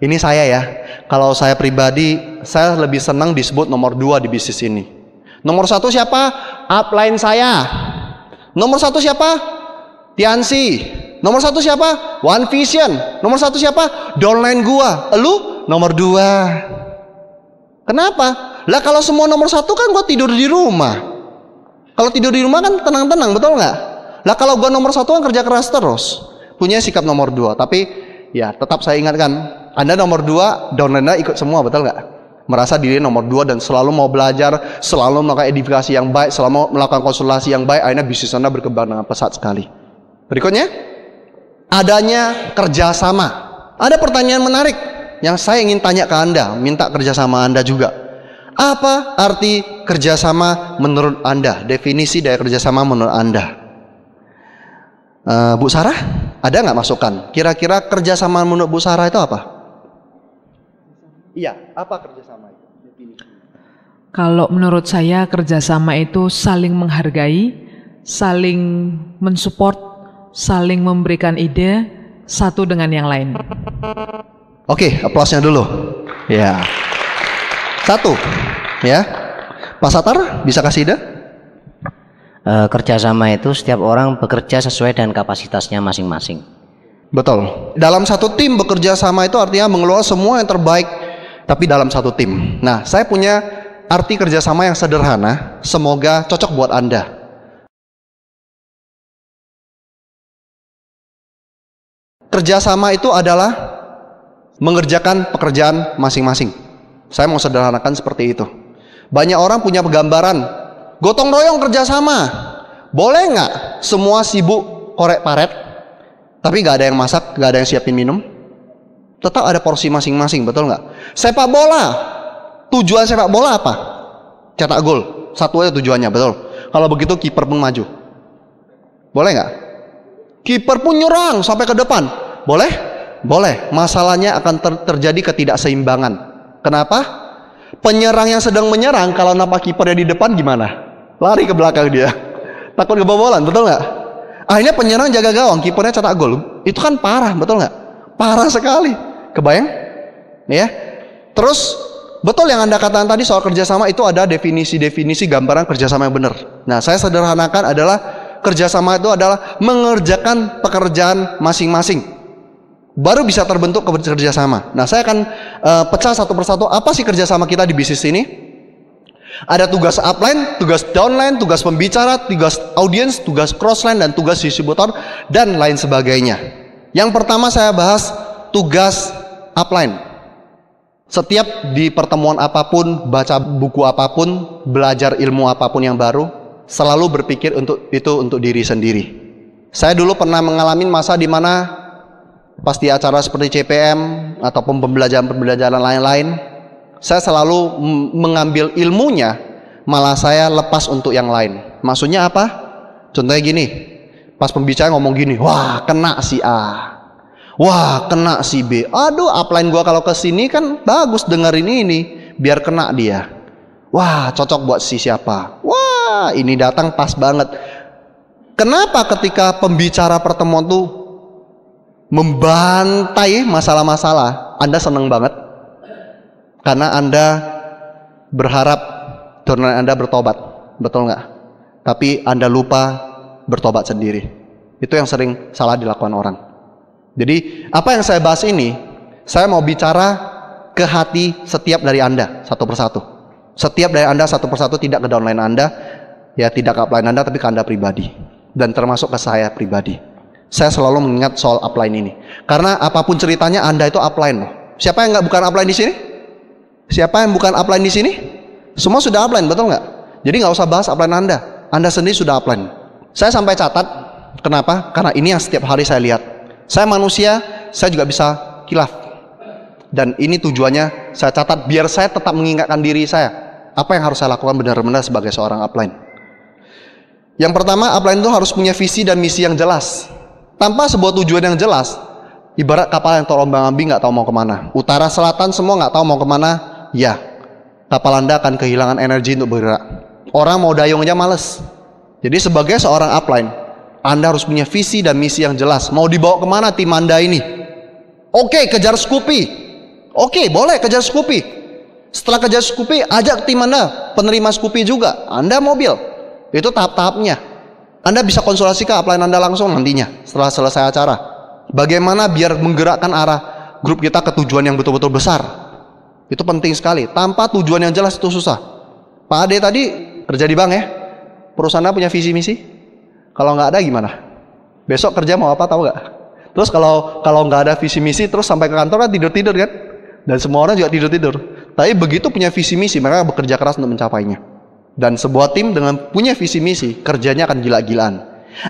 ini saya ya, kalau saya pribadi, saya lebih senang disebut nomor 2 di bisnis ini. Nomor 1 siapa? Upline saya. Nomor 1 siapa? Tiansi. Nomor 1 siapa? One Vision. Nomor 1 siapa? Downline gua. Lu nomor 2. Kenapa? Lah kalau semua nomor 1 kan gua tidur di rumah. Kalau tidur di rumah kan tenang-tenang, betul nggak? Lah kalau gua nomor 1 kan kerja keras terus. Punya sikap nomor 2. Tapi ya tetap saya ingatkan, Anda nomor 2, downline Anda ikut semua, betul nggak? Merasa diri nomor 2 dan selalu mau belajar, selalu melakukan edifikasi yang baik, selalu melakukan konsultasi yang baik, akhirnya bisnis Anda berkembang dengan pesat sekali. Berikutnya, adanya kerjasama. Ada pertanyaan menarik yang saya ingin tanya ke Anda, minta kerjasama Anda juga. Apa arti kerjasama menurut Anda? Definisi dari kerjasama menurut Anda. Bu Sarah, ada nggak masukan? Kira-kira kerjasama menurut Bu Sarah itu apa? Iya, apa kerjasama itu? Kalau menurut saya kerjasama itu saling menghargai, saling mensupport, saling memberikan ide satu dengan yang lain. Oke, aplausnya dulu. Ya. 1, ya. Pak Satar, bisa kasih ide? Kerjasama itu setiap orang bekerja sesuai dengan kapasitasnya masing-masing. Betul. Dalam satu tim bekerja sama itu artinya mengelola semua yang terbaik, tapi dalam satu tim. Nah, saya punya arti kerjasama yang sederhana, semoga cocok buat Anda. Kerjasama itu adalah mengerjakan pekerjaan masing-masing. Saya mau sederhanakan seperti itu. Banyak orang punya gambaran gotong royong kerjasama. Boleh nggak semua sibuk korek paret, tapi nggak ada yang masak, nggak ada yang siapin minum? Tetap ada porsi masing-masing, betul nggak? Sepak bola, tujuan sepak bola apa? Cetak gol, satu aja tujuannya, betul. Kalau begitu kiper pun maju. Boleh nggak? Kiper pun nyerang sampai ke depan. Boleh? Boleh. Masalahnya akan terjadi ketidakseimbangan. Kenapa? Penyerang yang sedang menyerang, kalau nampak kipernya di depan gimana? Lari ke belakang dia. Takut kebobolan, betul nggak? Akhirnya penyerang jaga gawang, kipernya cetak gol. Itu kan parah, betul nggak? Parah sekali. Kebayang? Ya. Terus betul yang Anda katakan tadi soal kerjasama, itu ada definisi-definisi gambaran kerjasama yang benar. Nah, saya sederhanakan adalah kerjasama itu adalah mengerjakan pekerjaan masing-masing, baru bisa terbentuk kerjasama. Nah, saya akan pecah satu persatu apa sih kerjasama kita di bisnis ini. Ada tugas upline, tugas downline, tugas pembicara, tugas audiens, tugas crossline, dan tugas distributor, dan lain sebagainya. Yang pertama saya bahas tugas upline. Setiap di pertemuan apapun, baca buku apapun, belajar ilmu apapun yang baru, selalu berpikir untuk diri sendiri. Saya dulu pernah mengalami masa di mana pas di acara seperti CPM ataupun pembelajaran lain-lain, saya selalu mengambil ilmunya, malah saya lepas untuk yang lain. Maksudnya apa? Contohnya gini, pas pembicara ngomong gini, wah kena si A, wah kena si B. Aduh, upline gua kalau kesini kan bagus dengerin ini, biar kena dia. Wah, cocok buat si siapa. Wah, ini datang pas banget. Kenapa ketika pembicara pertemuan tuh membantai masalah-masalah, Anda seneng banget? Karena Anda berharap downline Anda bertobat, betul nggak? Tapi Anda lupa bertobat sendiri. Itu yang sering salah dilakukan orang. Jadi apa yang saya bahas ini, saya mau bicara ke hati setiap dari Anda satu persatu. Setiap dari Anda satu persatu, tidak ke downline Anda, ya tidak ke upline Anda, tapi ke Anda pribadi, dan termasuk ke saya pribadi. Saya selalu mengingat soal upline ini. Karena apapun ceritanya Anda itu upline loh. Siapa yang bukan upline di sini? Siapa yang bukan upline di sini? Semua sudah upline, betul nggak? Jadi nggak usah bahas upline Anda. Anda sendiri sudah upline. Saya sampai catat. Kenapa? Karena ini yang setiap hari saya lihat. Saya manusia, saya juga bisa kilaf. Dan ini tujuannya saya catat biar saya tetap mengingatkan diri saya. Apa yang harus saya lakukan benar-benar sebagai seorang upline. Yang pertama, upline itu harus punya visi dan misi yang jelas. Tanpa sebuah tujuan yang jelas, ibarat kapal yang terombang-ambing nggak tahu mau kemana. Utara, selatan, semua nggak tahu mau kemana. Ya, kapal Anda akan kehilangan energi untuk bergerak. Orang mau dayung aja males. Jadi sebagai seorang upline, Anda harus punya visi dan misi yang jelas. Mau dibawa kemana tim Anda ini? Oke, kejar Scoopy. Oke, boleh kejar Scoopy. Setelah kejar Scoopy, ajak tim Anda penerima Scoopy juga. Anda mobil. Itu tahap-tahapnya. Anda bisa konsultasi ke upline Anda langsung nantinya setelah selesai acara. Bagaimana biar menggerakkan arah grup kita ke tujuan yang betul-betul besar. Itu penting sekali. Tanpa tujuan yang jelas itu susah. Pak Ade tadi kerja di bank ya. Perusahaan Anda punya visi misi? Kalau nggak ada gimana? Besok kerja mau apa tahu nggak? Terus kalau nggak ada visi misi terus sampai ke kantor kan tidur-tidur kan? Dan semua orang juga tidur-tidur. Tapi begitu punya visi misi mereka bekerja keras untuk mencapainya. Dan sebuah tim dengan punya visi misi kerjanya akan gila-gilaan.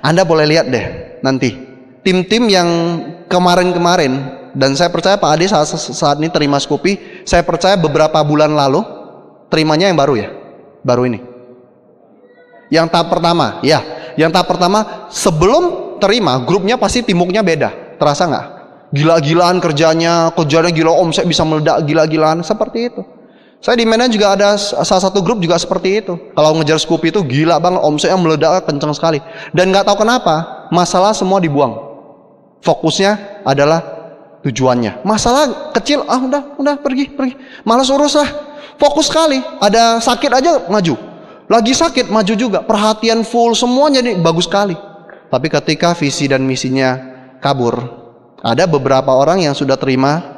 Anda boleh lihat deh nanti tim-tim yang kemarin-kemarin, dan saya percaya Pak Ade saat ini terima Scoopy, saya percaya beberapa bulan lalu terimanya yang baru ya, baru ini. Yang tahap pertama, ya, yang tahap pertama sebelum terima grupnya pasti timuknya beda, terasa nggak? Gila-gilaan kerjanya gila, omset bisa meledak gila-gilaan seperti itu. Saya di Medan juga ada salah satu grup juga seperti itu. Kalau ngejar Scoopy itu gila banget, omsetnya meledak kencang sekali. Dan nggak tahu kenapa, masalah semua dibuang. Fokusnya adalah tujuannya. Masalah kecil, udah pergi. Malas urus lah. Fokus sekali. Ada sakit aja maju. Lagi sakit maju juga. Perhatian full, semuanya jadi bagus sekali. Tapi ketika visi dan misinya kabur, ada beberapa orang yang sudah terima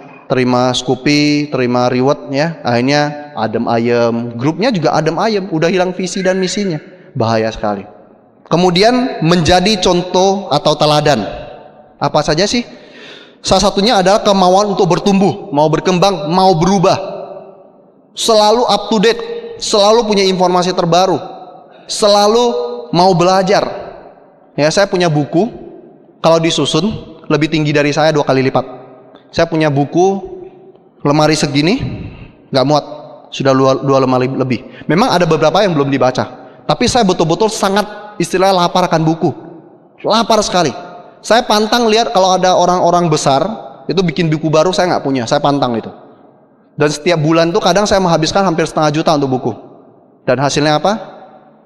Scoopy, terima reward ya, akhirnya adem ayem, grupnya juga adem ayem, udah hilang visi dan misinya, bahaya sekali. Kemudian menjadi contoh atau teladan, apa saja sih? Salah satunya adalah kemauan untuk bertumbuh, mau berkembang, mau berubah, selalu up to date, selalu punya informasi terbaru, selalu mau belajar. Ya, saya punya buku, kalau disusun lebih tinggi dari saya 2 kali lipat. Saya punya buku lemari segini, nggak muat, sudah 2 lemari lebih. Memang ada beberapa yang belum dibaca, tapi saya betul-betul sangat istilah lapar akan buku, lapar sekali. Saya pantang lihat kalau ada orang-orang besar itu bikin buku baru, saya nggak punya, saya pantang itu. Dan setiap bulan tuh kadang saya menghabiskan hampir setengah juta untuk buku. Dan hasilnya apa?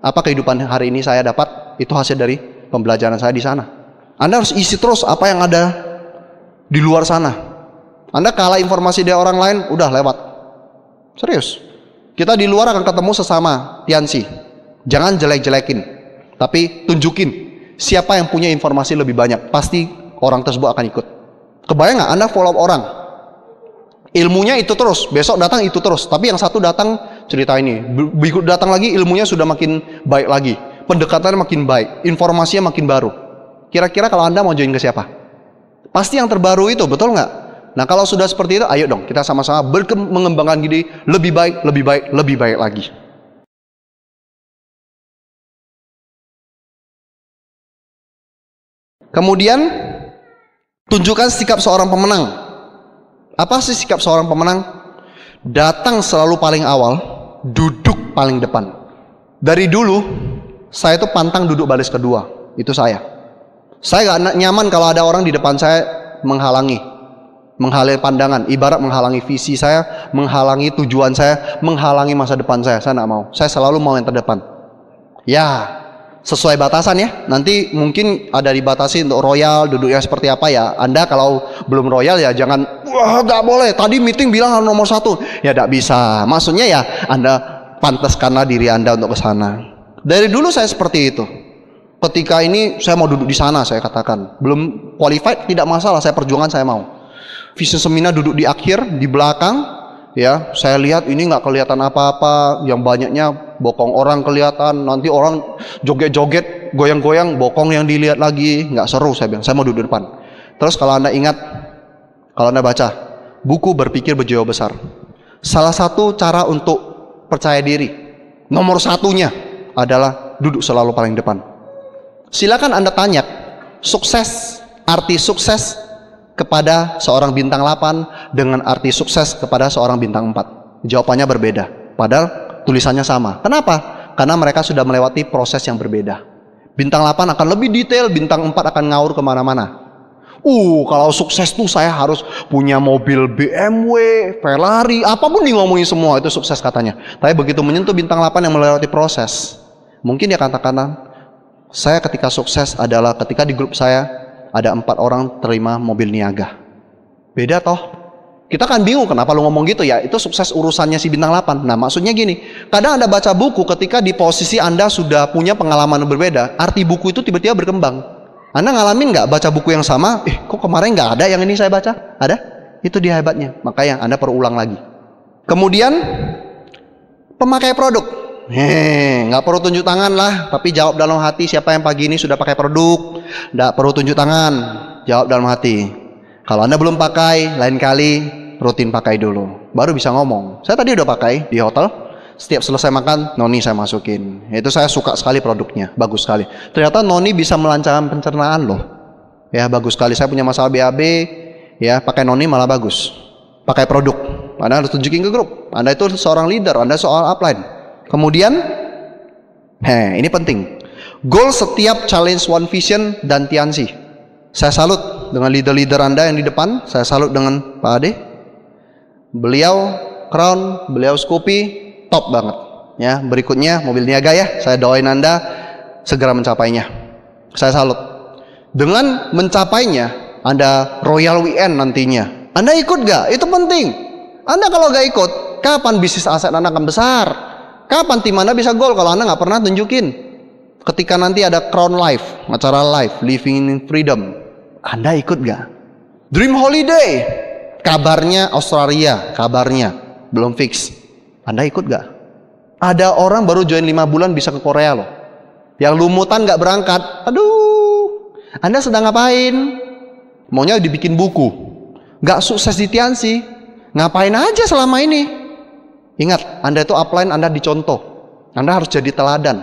Apa kehidupan hari ini saya dapat? Itu hasil dari pembelajaran saya di sana. Anda harus isi terus apa yang ada di luar sana. Anda kalah informasi dari orang lain, udah lewat. Serius. Kita di luar akan ketemu sesama Tiansi. Jangan jelek-jelekin, tapi tunjukin siapa yang punya informasi lebih banyak. Pasti orang tersebut akan ikut. Kebayang nggak Anda follow orang? Ilmunya itu terus, besok datang itu terus. Tapi yang satu datang cerita ini, berikut datang lagi ilmunya sudah makin baik lagi. Pendekatannya makin baik, informasinya makin baru. Kira-kira kalau Anda mau join ke siapa? Pasti yang terbaru itu, betul nggak? Nah kalau sudah seperti itu, ayo dong kita sama-sama mengembangkan diri lebih baik lagi. Kemudian tunjukkan sikap seorang pemenang. Apa sih sikap seorang pemenang? Datang selalu paling awal, duduk paling depan. Dari dulu saya itu pantang duduk baris kedua. Itu saya gak nyaman kalau ada orang di depan saya menghalangi pandangan, ibarat menghalangi visi saya, menghalangi tujuan saya, menghalangi masa depan saya. Saya gak mau, saya selalu mau yang terdepan. Ya, sesuai batasan ya. Nanti mungkin ada dibatasi untuk royal, duduknya seperti apa ya. Anda kalau belum royal ya jangan, wah gak boleh, tadi meeting bilang nomor 1. Ya gak bisa. Maksudnya ya Anda pantaskanlah diri Anda untuk ke sana. Dari dulu saya seperti itu. Ketika ini saya mau duduk di sana, saya katakan. Belum qualified tidak masalah, saya perjuangan, saya mau. Visi seminar duduk di akhir, di belakang, ya saya lihat ini nggak kelihatan apa-apa, yang banyaknya bokong orang kelihatan, nanti orang joget-joget goyang-goyang, bokong yang dilihat lagi, nggak seru. Saya bilang, saya mau duduk depan. Terus kalau Anda ingat, kalau Anda baca buku Berpikir Berjiwa Besar, salah satu cara untuk percaya diri, nomor satunya adalah duduk selalu paling depan. Silakan Anda tanya, arti sukses kepada seorang bintang 8 dengan arti sukses kepada seorang bintang 4. Jawabannya berbeda, padahal tulisannya sama. Kenapa? Karena mereka sudah melewati proses yang berbeda. Bintang 8 akan lebih detail, bintang 4 akan ngaur kemana-mana. Kalau sukses tuh saya harus punya mobil BMW, Ferrari, apapun ngomongin semua, itu sukses katanya. Tapi begitu menyentuh bintang 8 yang melewati proses, mungkin dia katakan, saya ketika sukses adalah ketika di grup saya ada 4 orang terima mobil niaga. Beda toh. Kita kan bingung kenapa lu ngomong gitu ya, itu sukses urusannya si bintang 8. Nah maksudnya gini, kadang Anda baca buku ketika di posisi Anda sudah punya pengalaman berbeda, arti buku itu tiba-tiba berkembang. Anda ngalamin nggak baca buku yang sama, kok kemarin nggak ada yang ini saya baca? Ada? Itu dia hebatnya, makanya Anda perlu ulang lagi. Kemudian, pemakai produk. Nggak perlu tunjuk tangan lah, tapi jawab dalam hati siapa yang pagi ini sudah pakai produk. Nggak perlu tunjuk tangan, jawab dalam hati. Kalau Anda belum pakai, lain kali rutin pakai dulu, baru bisa ngomong. Saya tadi udah pakai di hotel, setiap selesai makan, noni saya masukin. Itu saya suka sekali produknya, bagus sekali. Ternyata noni bisa melancarkan pencernaan loh. Ya bagus sekali, saya punya masalah BAB, ya pakai noni malah bagus. Pakai produk, Anda harus tunjukin ke grup. Anda itu seorang leader, Anda soal upline. Kemudian, ini penting. Goal setiap challenge One Vision dan Tianxi. Saya salut dengan leader-leader Anda yang di depan, saya salut dengan Pak Ade. Beliau Crown, beliau Scoopy, top banget. Ya, berikutnya mobil niaga ya. Saya doain Anda segera mencapainya. Saya salut. Dengan mencapainya, Anda Royal Weekend nantinya. Anda ikut gak? Itu penting. Anda kalau gak ikut, kapan bisnis aset Anda akan besar? Kapan tim Anda bisa goal kalau Anda gak pernah tunjukin? Ketika nanti ada Crown Life, acara live, Living in Freedom, Anda ikut gak? Dream Holiday, kabarnya Australia, kabarnya belum fix. Anda ikut gak? Ada orang baru join 5 bulan bisa ke Korea loh. Yang lumutan gak berangkat. Aduh, Anda sedang ngapain? Maunya dibikin buku. Gak sukses di Tianxi. Ngapain aja selama ini? Ingat, Anda itu upline, Anda dicontoh. Anda harus jadi teladan.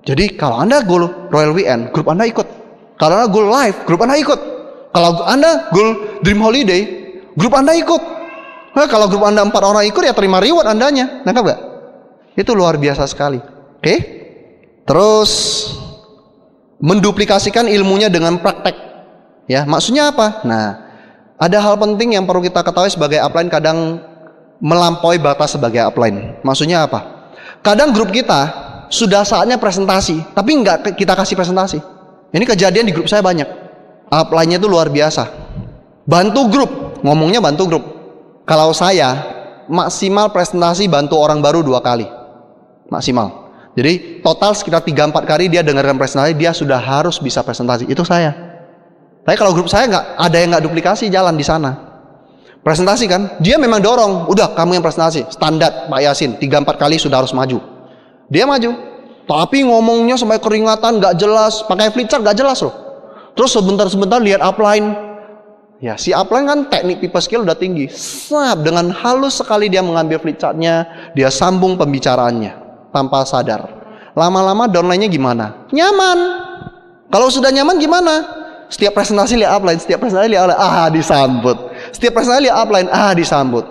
Jadi kalau Anda goal Royal Weekend, grup Anda ikut. Kalau Anda goal live, grup Anda ikut. Kalau Anda goal Dream Holiday, grup Anda ikut. Kalau grup Anda 4 orang ikut, ya terima reward Andanya. Nangkap gak? Itu luar biasa sekali. Oke? Terus menduplikasikan ilmunya dengan praktek. Ya, maksudnya apa? Nah, ada hal penting yang perlu kita ketahui sebagai upline, kadang melampaui batas sebagai upline. Maksudnya apa? Kadang grup kita sudah saatnya presentasi, tapi nggak kita kasih presentasi. Ini kejadian di grup saya banyak. Upline-nya itu luar biasa. Bantu grup, ngomongnya bantu grup. Kalau saya maksimal presentasi bantu orang baru 2 kali. Maksimal. Jadi total sekitar 3-4 kali dia dengarkan presentasi, dia sudah harus bisa presentasi. Itu saya. Tapi kalau grup saya nggak ada yang nggak duplikasi, jalan di sana. Presentasi kan, dia memang dorong, udah kamu yang presentasi. Standar Pak Yasin, 3-4 kali sudah harus maju. Dia maju. Tapi ngomongnya sampai keringatan, nggak jelas, pakai flipchart nggak jelas loh. Terus sebentar-sebentar lihat upline. Ya, si upline kan teknik people skill udah tinggi. Dengan halus sekali dia mengambil flipchartnya, dia sambung pembicaraannya tanpa sadar. Lama-lama downline-nya gimana? Nyaman. Kalau sudah nyaman gimana? Setiap presentasi lihat upline, setiap presentasi lihat upline, disambut. Setiap presentasi lihat upline, disambut.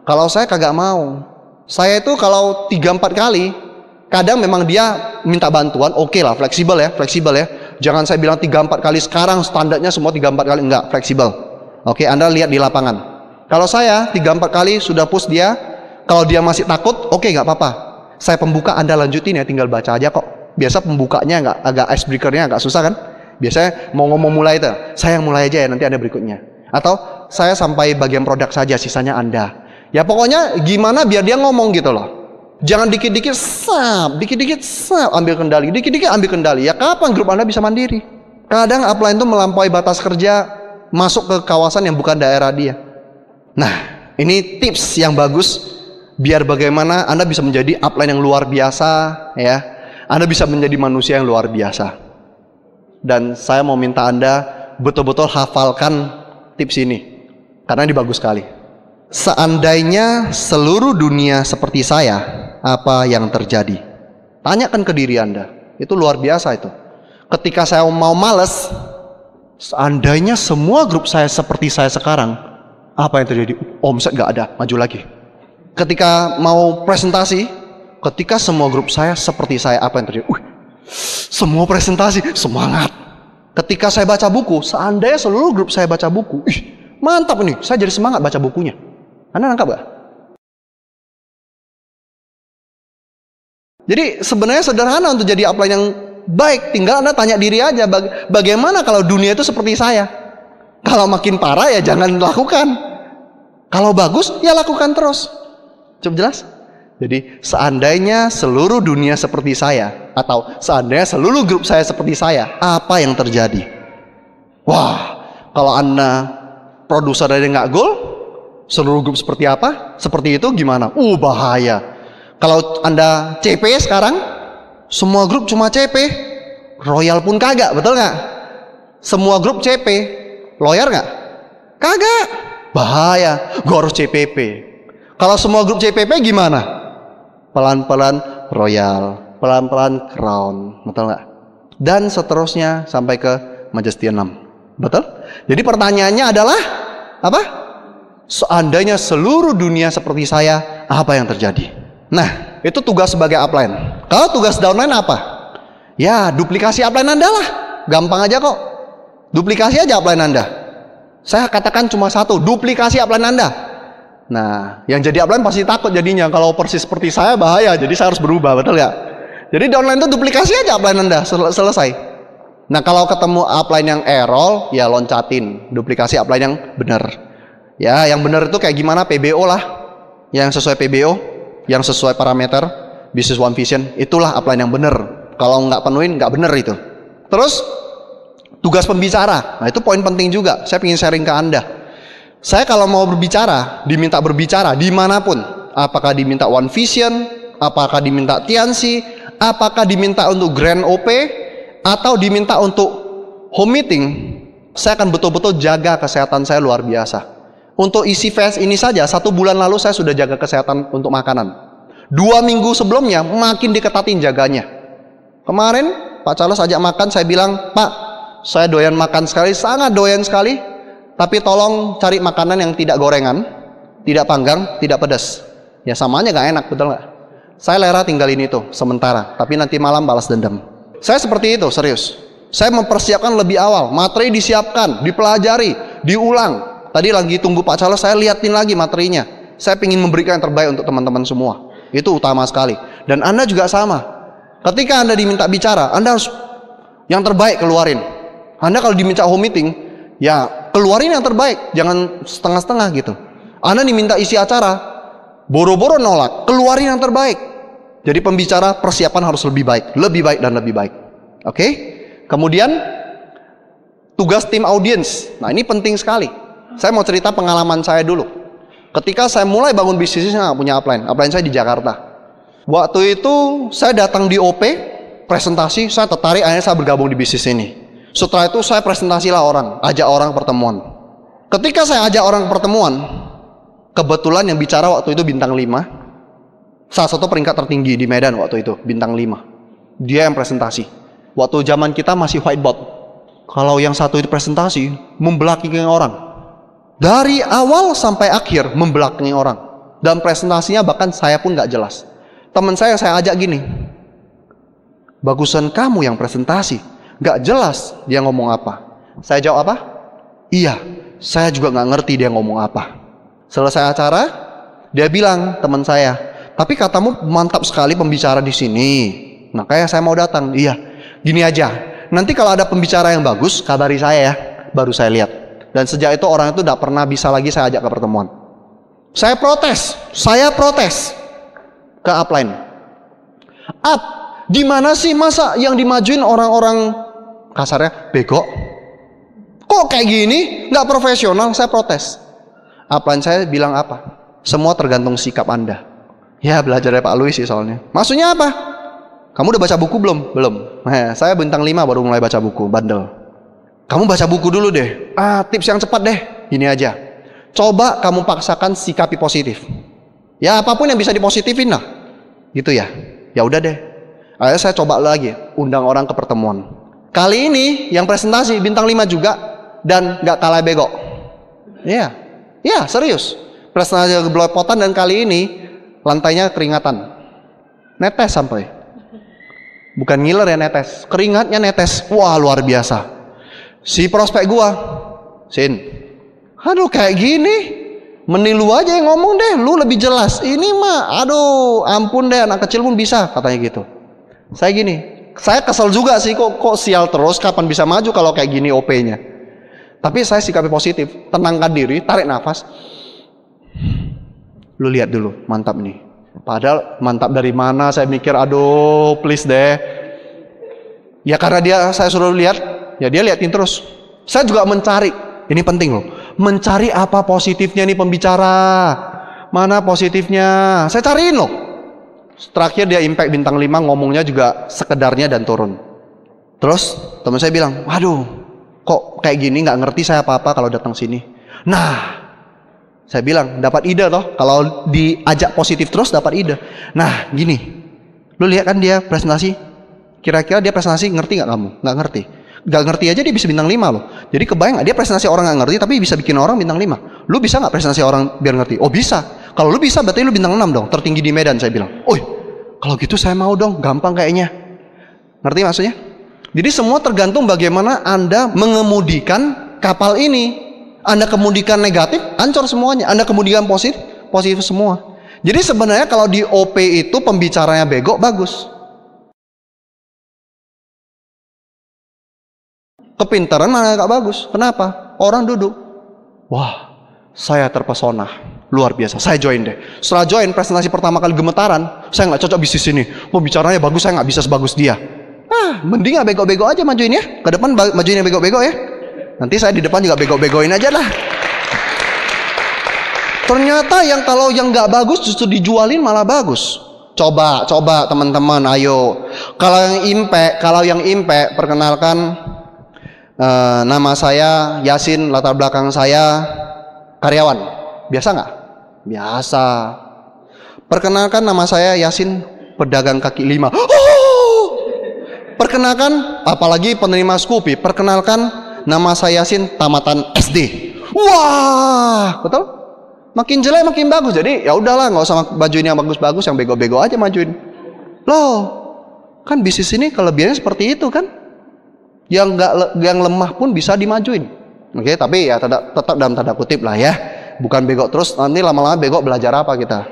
Kalau saya kagak mau. Saya itu kalau 3-4 kali, kadang memang dia minta bantuan, oke lah, fleksibel ya. Jangan saya bilang 3-4 kali sekarang standarnya semua 3-4 kali, enggak, fleksibel. Oke, Anda lihat di lapangan. Kalau saya 3-4 kali sudah push dia, kalau dia masih takut, oke, nggak apa-apa. Saya pembuka, Anda lanjutin ya, tinggal baca aja kok. Biasa pembukanya agak icebreaker-nya agak susah kan? Biasanya mau ngomong mulai itu, saya yang mulai aja ya, nanti Anda berikutnya. Atau saya sampai bagian produk saja, sisanya Anda. Ya pokoknya gimana biar dia ngomong gitu loh. Jangan dikit-dikit ambil kendali, dikit-dikit ambil kendali. Ya kapan grup Anda bisa mandiri? Kadang upline itu melampaui batas kerja, masuk ke kawasan yang bukan daerah dia. Nah, ini tips yang bagus biar bagaimana Anda bisa menjadi upline yang luar biasa ya. Anda bisa menjadi manusia yang luar biasa. Dan saya mau minta Anda betul-betul hafalkan tips ini, karena ini bagus sekali. Seandainya seluruh dunia seperti saya, apa yang terjadi? Tanyakan ke diri Anda. Itu luar biasa itu. Ketika saya mau males, seandainya semua grup saya seperti saya sekarang, apa yang terjadi? Omset nggak ada, maju lagi. Ketika mau presentasi, ketika semua grup saya seperti saya, apa yang terjadi? Semua presentasi, semangat. Ketika saya baca buku, seandainya seluruh grup saya baca buku, mantap nih, saya jadi semangat baca bukunya. Anda nangkap gak? Jadi sebenarnya sederhana untuk jadi upline yang baik. Tinggal Anda tanya diri aja, bagaimana kalau dunia itu seperti saya? Kalau makin parah ya jangan lakukan. Kalau bagus ya lakukan terus. Cukup jelas? Jadi seandainya seluruh dunia seperti saya, atau seandainya seluruh grup saya seperti saya, apa yang terjadi? Wah, kalau Anda produser aja nggak goal, seluruh grup seperti apa? Seperti itu gimana? Bahaya. Kalau Anda CP sekarang, semua grup cuma CP, Royal pun kagak, betul nggak? Semua grup CP, lawyer nggak? Kagak. Bahaya, gua harus CPP. Kalau semua grup CPP gimana? Pelan-pelan Royal, pelan-pelan Crown, betul nggak? Dan seterusnya sampai ke Majesty 6, betul? Jadi pertanyaannya adalah apa? Seandainya seluruh dunia seperti saya, apa yang terjadi? Nah, itu tugas sebagai upline. Kalau tugas downline apa? Ya, duplikasi upline Anda lah. Gampang aja kok. Duplikasi aja upline Anda. Saya katakan cuma satu, duplikasi upline Anda. Nah, yang jadi upline pasti takut jadinya. Kalau persis seperti saya bahaya, jadi saya harus berubah, betul ya? Jadi downline itu duplikasi aja upline Anda, selesai. Nah, kalau ketemu upline yang error, ya loncatin, duplikasi upline yang benar. Ya, yang benar itu kayak gimana? PBO lah, yang sesuai PBO, yang sesuai parameter Business One Vision, itulah upline yang benar. Kalau nggak penuhin, nggak benar itu. Terus, tugas pembicara, nah itu poin penting juga, saya ingin sharing ke Anda. Saya kalau mau berbicara, diminta berbicara dimanapun, apakah diminta One Vision, apakah diminta Tianxi, apakah diminta untuk Grand OP, atau diminta untuk home meeting, saya akan betul-betul jaga kesehatan saya luar biasa. Untuk isi fest ini saja, 1 bulan lalu saya sudah jaga kesehatan untuk makanan. 2 minggu sebelumnya makin diketatin jaganya. Kemarin Pak Charles ajak makan, saya bilang, Pak, saya doyan makan sekali, sangat doyan sekali. Tapi tolong cari makanan yang tidak gorengan, tidak panggang, tidak pedas. Ya samanya gak enak, betul gak? Saya lera tinggalin itu sementara, tapi nanti malam balas dendam. Saya seperti itu, serius. Saya mempersiapkan lebih awal, materi disiapkan, dipelajari, diulang. Tadi lagi tunggu Pak Charles, saya liatin lagi materinya. Saya ingin memberikan yang terbaik untuk teman-teman semua. Itu utama sekali. Dan Anda juga sama. Ketika Anda diminta bicara, Anda harus yang terbaik keluarin. Anda kalau diminta home meeting, ya keluarin yang terbaik, jangan setengah-setengah gitu. Anda diminta isi acara, boro-boro nolak, keluarin yang terbaik. Jadi pembicara persiapan harus lebih baik dan lebih baik. Oke? Kemudian tugas tim audiens. Nah, ini penting sekali. Saya mau cerita pengalaman saya dulu. Ketika saya mulai bangun bisnis, saya nggak punya upline. Upline saya di Jakarta. Waktu itu saya datang di OP, presentasi, saya tertarik, akhirnya saya bergabung di bisnis ini. Setelah itu saya presentasilah orang, ajak orang pertemuan. Ketika saya ajak orang pertemuan, kebetulan yang bicara waktu itu bintang 5. Salah satu peringkat tertinggi di Medan waktu itu, bintang 5. Dia yang presentasi. Waktu zaman kita masih whiteboard. Kalau yang satu itu presentasi, membelakangi orang. Dari awal sampai akhir membelakangi orang. Dan presentasinya bahkan saya pun gak jelas. Teman saya yang saya ajak gini, bagusan kamu yang presentasi. Gak jelas dia ngomong apa. Saya jawab apa? Iya, saya juga gak ngerti dia ngomong apa. Selesai acara, dia bilang, teman saya, tapi katamu mantap sekali pembicara di sini. Nah, kayak saya mau datang. Iya, gini aja. Nanti kalau ada pembicara yang bagus, kabari saya ya. Baru saya lihat. Dan sejak itu orang itu gak pernah bisa lagi saya ajak ke pertemuan. Saya protes ke upline. Di mana sih masa yang dimajuin orang-orang kasarnya bego? Kok kayak gini? Nggak profesional. Saya protes. Upline saya bilang apa? Semua tergantung sikap Anda. Ya belajar dari Pak Louis sih soalnya. Maksudnya apa? Kamu udah baca buku belum? Belum. Saya bintang 5 baru mulai baca buku, bandel. Kamu baca buku dulu deh. Tips yang cepat deh. Ini aja. Coba kamu paksakan sikapi positif. Ya apapun yang bisa dipositifin lah. Gitu ya. Ya udah deh. Ayo saya coba lagi, undang orang ke pertemuan. Kali ini yang presentasi bintang 5 juga dan nggak kalah bego. Iya. Iya, serius. Presentasi belepotan dan kali ini lantainya keringatan. Netes sampai. Bukan ngiler ya, netes. Keringatnya netes. Wah, luar biasa. Si prospek gua, Sin, aduh kayak gini, mending lu aja yang ngomong deh, lu lebih jelas. Ini mah, aduh, ampun deh, anak kecil pun bisa, katanya gitu. Saya gini, saya kesel juga sih, kok sial terus, kapan bisa maju kalau kayak gini OP-nya. Tapi saya sikapi positif, tenangkan diri, tarik nafas. Lu lihat dulu, mantap nih. Padahal mantap dari mana, saya mikir, aduh please deh. Ya karena saya suruh lihat, ya dia liatin terus. Saya juga mencari, ini penting loh, mencari apa positifnya nih pembicara. Mana positifnya, saya cariin loh. Terakhir dia impact bintang 5, ngomongnya juga sekedarnya dan turun. Terus teman saya bilang, waduh kok kayak gini, nggak ngerti saya apa-apa kalau datang sini. Nah, saya bilang, dapat ide toh, kalau diajak positif terus dapat ide. Nah gini, lu lihat kan dia presentasi, kira-kira dia presentasi ngerti nggak kamu? Nggak ngerti. Nggak ngerti aja dia bisa bintang 5 loh. Jadi kebayang nggak, dia presentasi orang nggak ngerti tapi bisa bikin orang bintang 5. Lu bisa nggak presentasi orang biar ngerti? Oh bisa. Kalau lu bisa berarti lu bintang 6 dong, tertinggi di Medan. Saya bilang, kalau gitu saya mau dong, gampang kayaknya. Ngerti maksudnya? Jadi semua tergantung bagaimana Anda mengemudikan kapal ini. Anda kemudikan negatif, hancur semuanya. Anda kemudikan positif, positif semua. Jadi sebenarnya kalau di OP itu pembicaranya bego, bagus. Kepintaran mana gak bagus. Kenapa? Orang duduk. Wah, saya terpesona. Luar biasa, saya join deh. Setelah join, presentasi pertama kali gemetaran. Saya gak cocok bisnis ini. Pembicaranya bagus, saya gak bisa sebagus dia. Mending gak bego-bego aja majuin ya. Ke depan majuin yang bego-bego ya. Nanti saya di depan juga bego-begoin aja lah. Ternyata kalau yang nggak bagus justru dijualin malah bagus. Coba teman-teman, ayo. Kalau yang impact, perkenalkan, nama saya Yasin, latar belakang saya karyawan. Biasa nggak? Biasa. Perkenalkan, nama saya Yasin, pedagang kaki 5. Perkenalkan, apalagi penerima Scoopy. Perkenalkan, nama saya Yasin, tamatan SD. Wah, betul? Makin jelek makin bagus. Jadi ya udahlah, nggak usah bajuin yang bagus-bagus, yang bego-bego aja majuin. Loh, kan bisnis ini kelebihannya seperti itu kan? Yang lemah pun bisa dimajuin. Oke, tapi ya tetap dalam tanda kutip lah ya. Bukan bego terus, nanti lama-lama bego, belajar apa kita?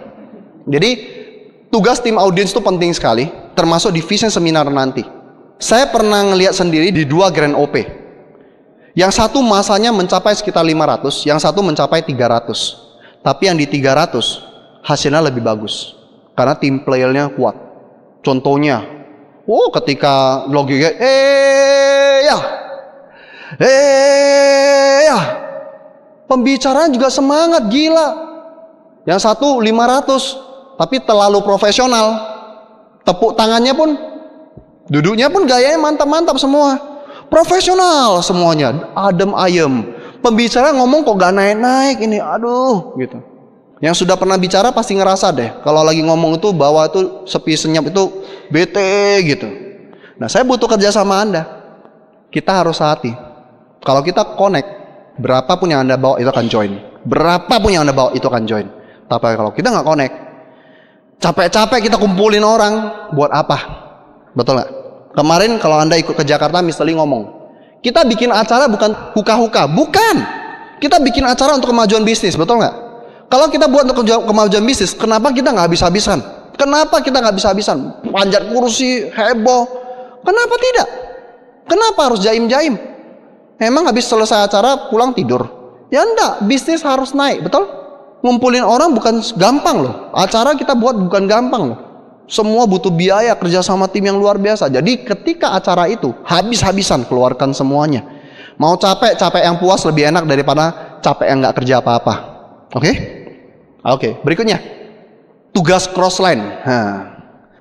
Jadi tugas tim audiens itu penting sekali, termasuk di vision seminar nanti. Saya pernah ngelihat sendiri di 2 grand OP. Yang satu masanya mencapai sekitar 500, yang satu mencapai 300. Tapi yang di 300 hasilnya lebih bagus karena tim playernya kuat. Contohnya, ketika logiknya pembicaraan juga semangat gila. Yang satu 500 tapi terlalu profesional. Tepuk tangannya pun, duduknya pun gayanya mantap-mantap semua. Profesional semuanya, adem ayem. Pembicara ngomong kok gak naik-naik ini, aduh gitu. Yang sudah pernah bicara pasti ngerasa deh, kalau lagi ngomong itu bawah itu sepi senyap itu bete gitu. Nah saya butuh kerja sama Anda. Kita harus hati. Kalau kita connect, berapapun yang Anda bawa itu akan join. Berapapun yang Anda bawa itu akan join. Tapi kalau kita nggak connect, capek-capek kita kumpulin orang, buat apa? Betul nggak? Kemarin kalau Anda ikut ke Jakarta, Mr. Lee ngomong, kita bikin acara bukan huka-huka, bukan. Kita bikin acara untuk kemajuan bisnis, betul nggak? Kalau kita buat untuk kemajuan bisnis, kenapa kita nggak habis-habisan? Kenapa kita nggak habis-habisan? Panjat kursi, heboh. Kenapa tidak? Kenapa harus jaim-jaim? Emang habis selesai acara pulang tidur? Ya enggak, bisnis harus naik, betul? Ngumpulin orang bukan gampang loh. Acara kita buat bukan gampang loh. Semua butuh biaya, kerja sama tim yang luar biasa. Jadi ketika acara itu habis-habisan, keluarkan semuanya. Mau capek yang puas lebih enak daripada capek yang nggak kerja apa-apa. Oke? Berikutnya tugas crossline.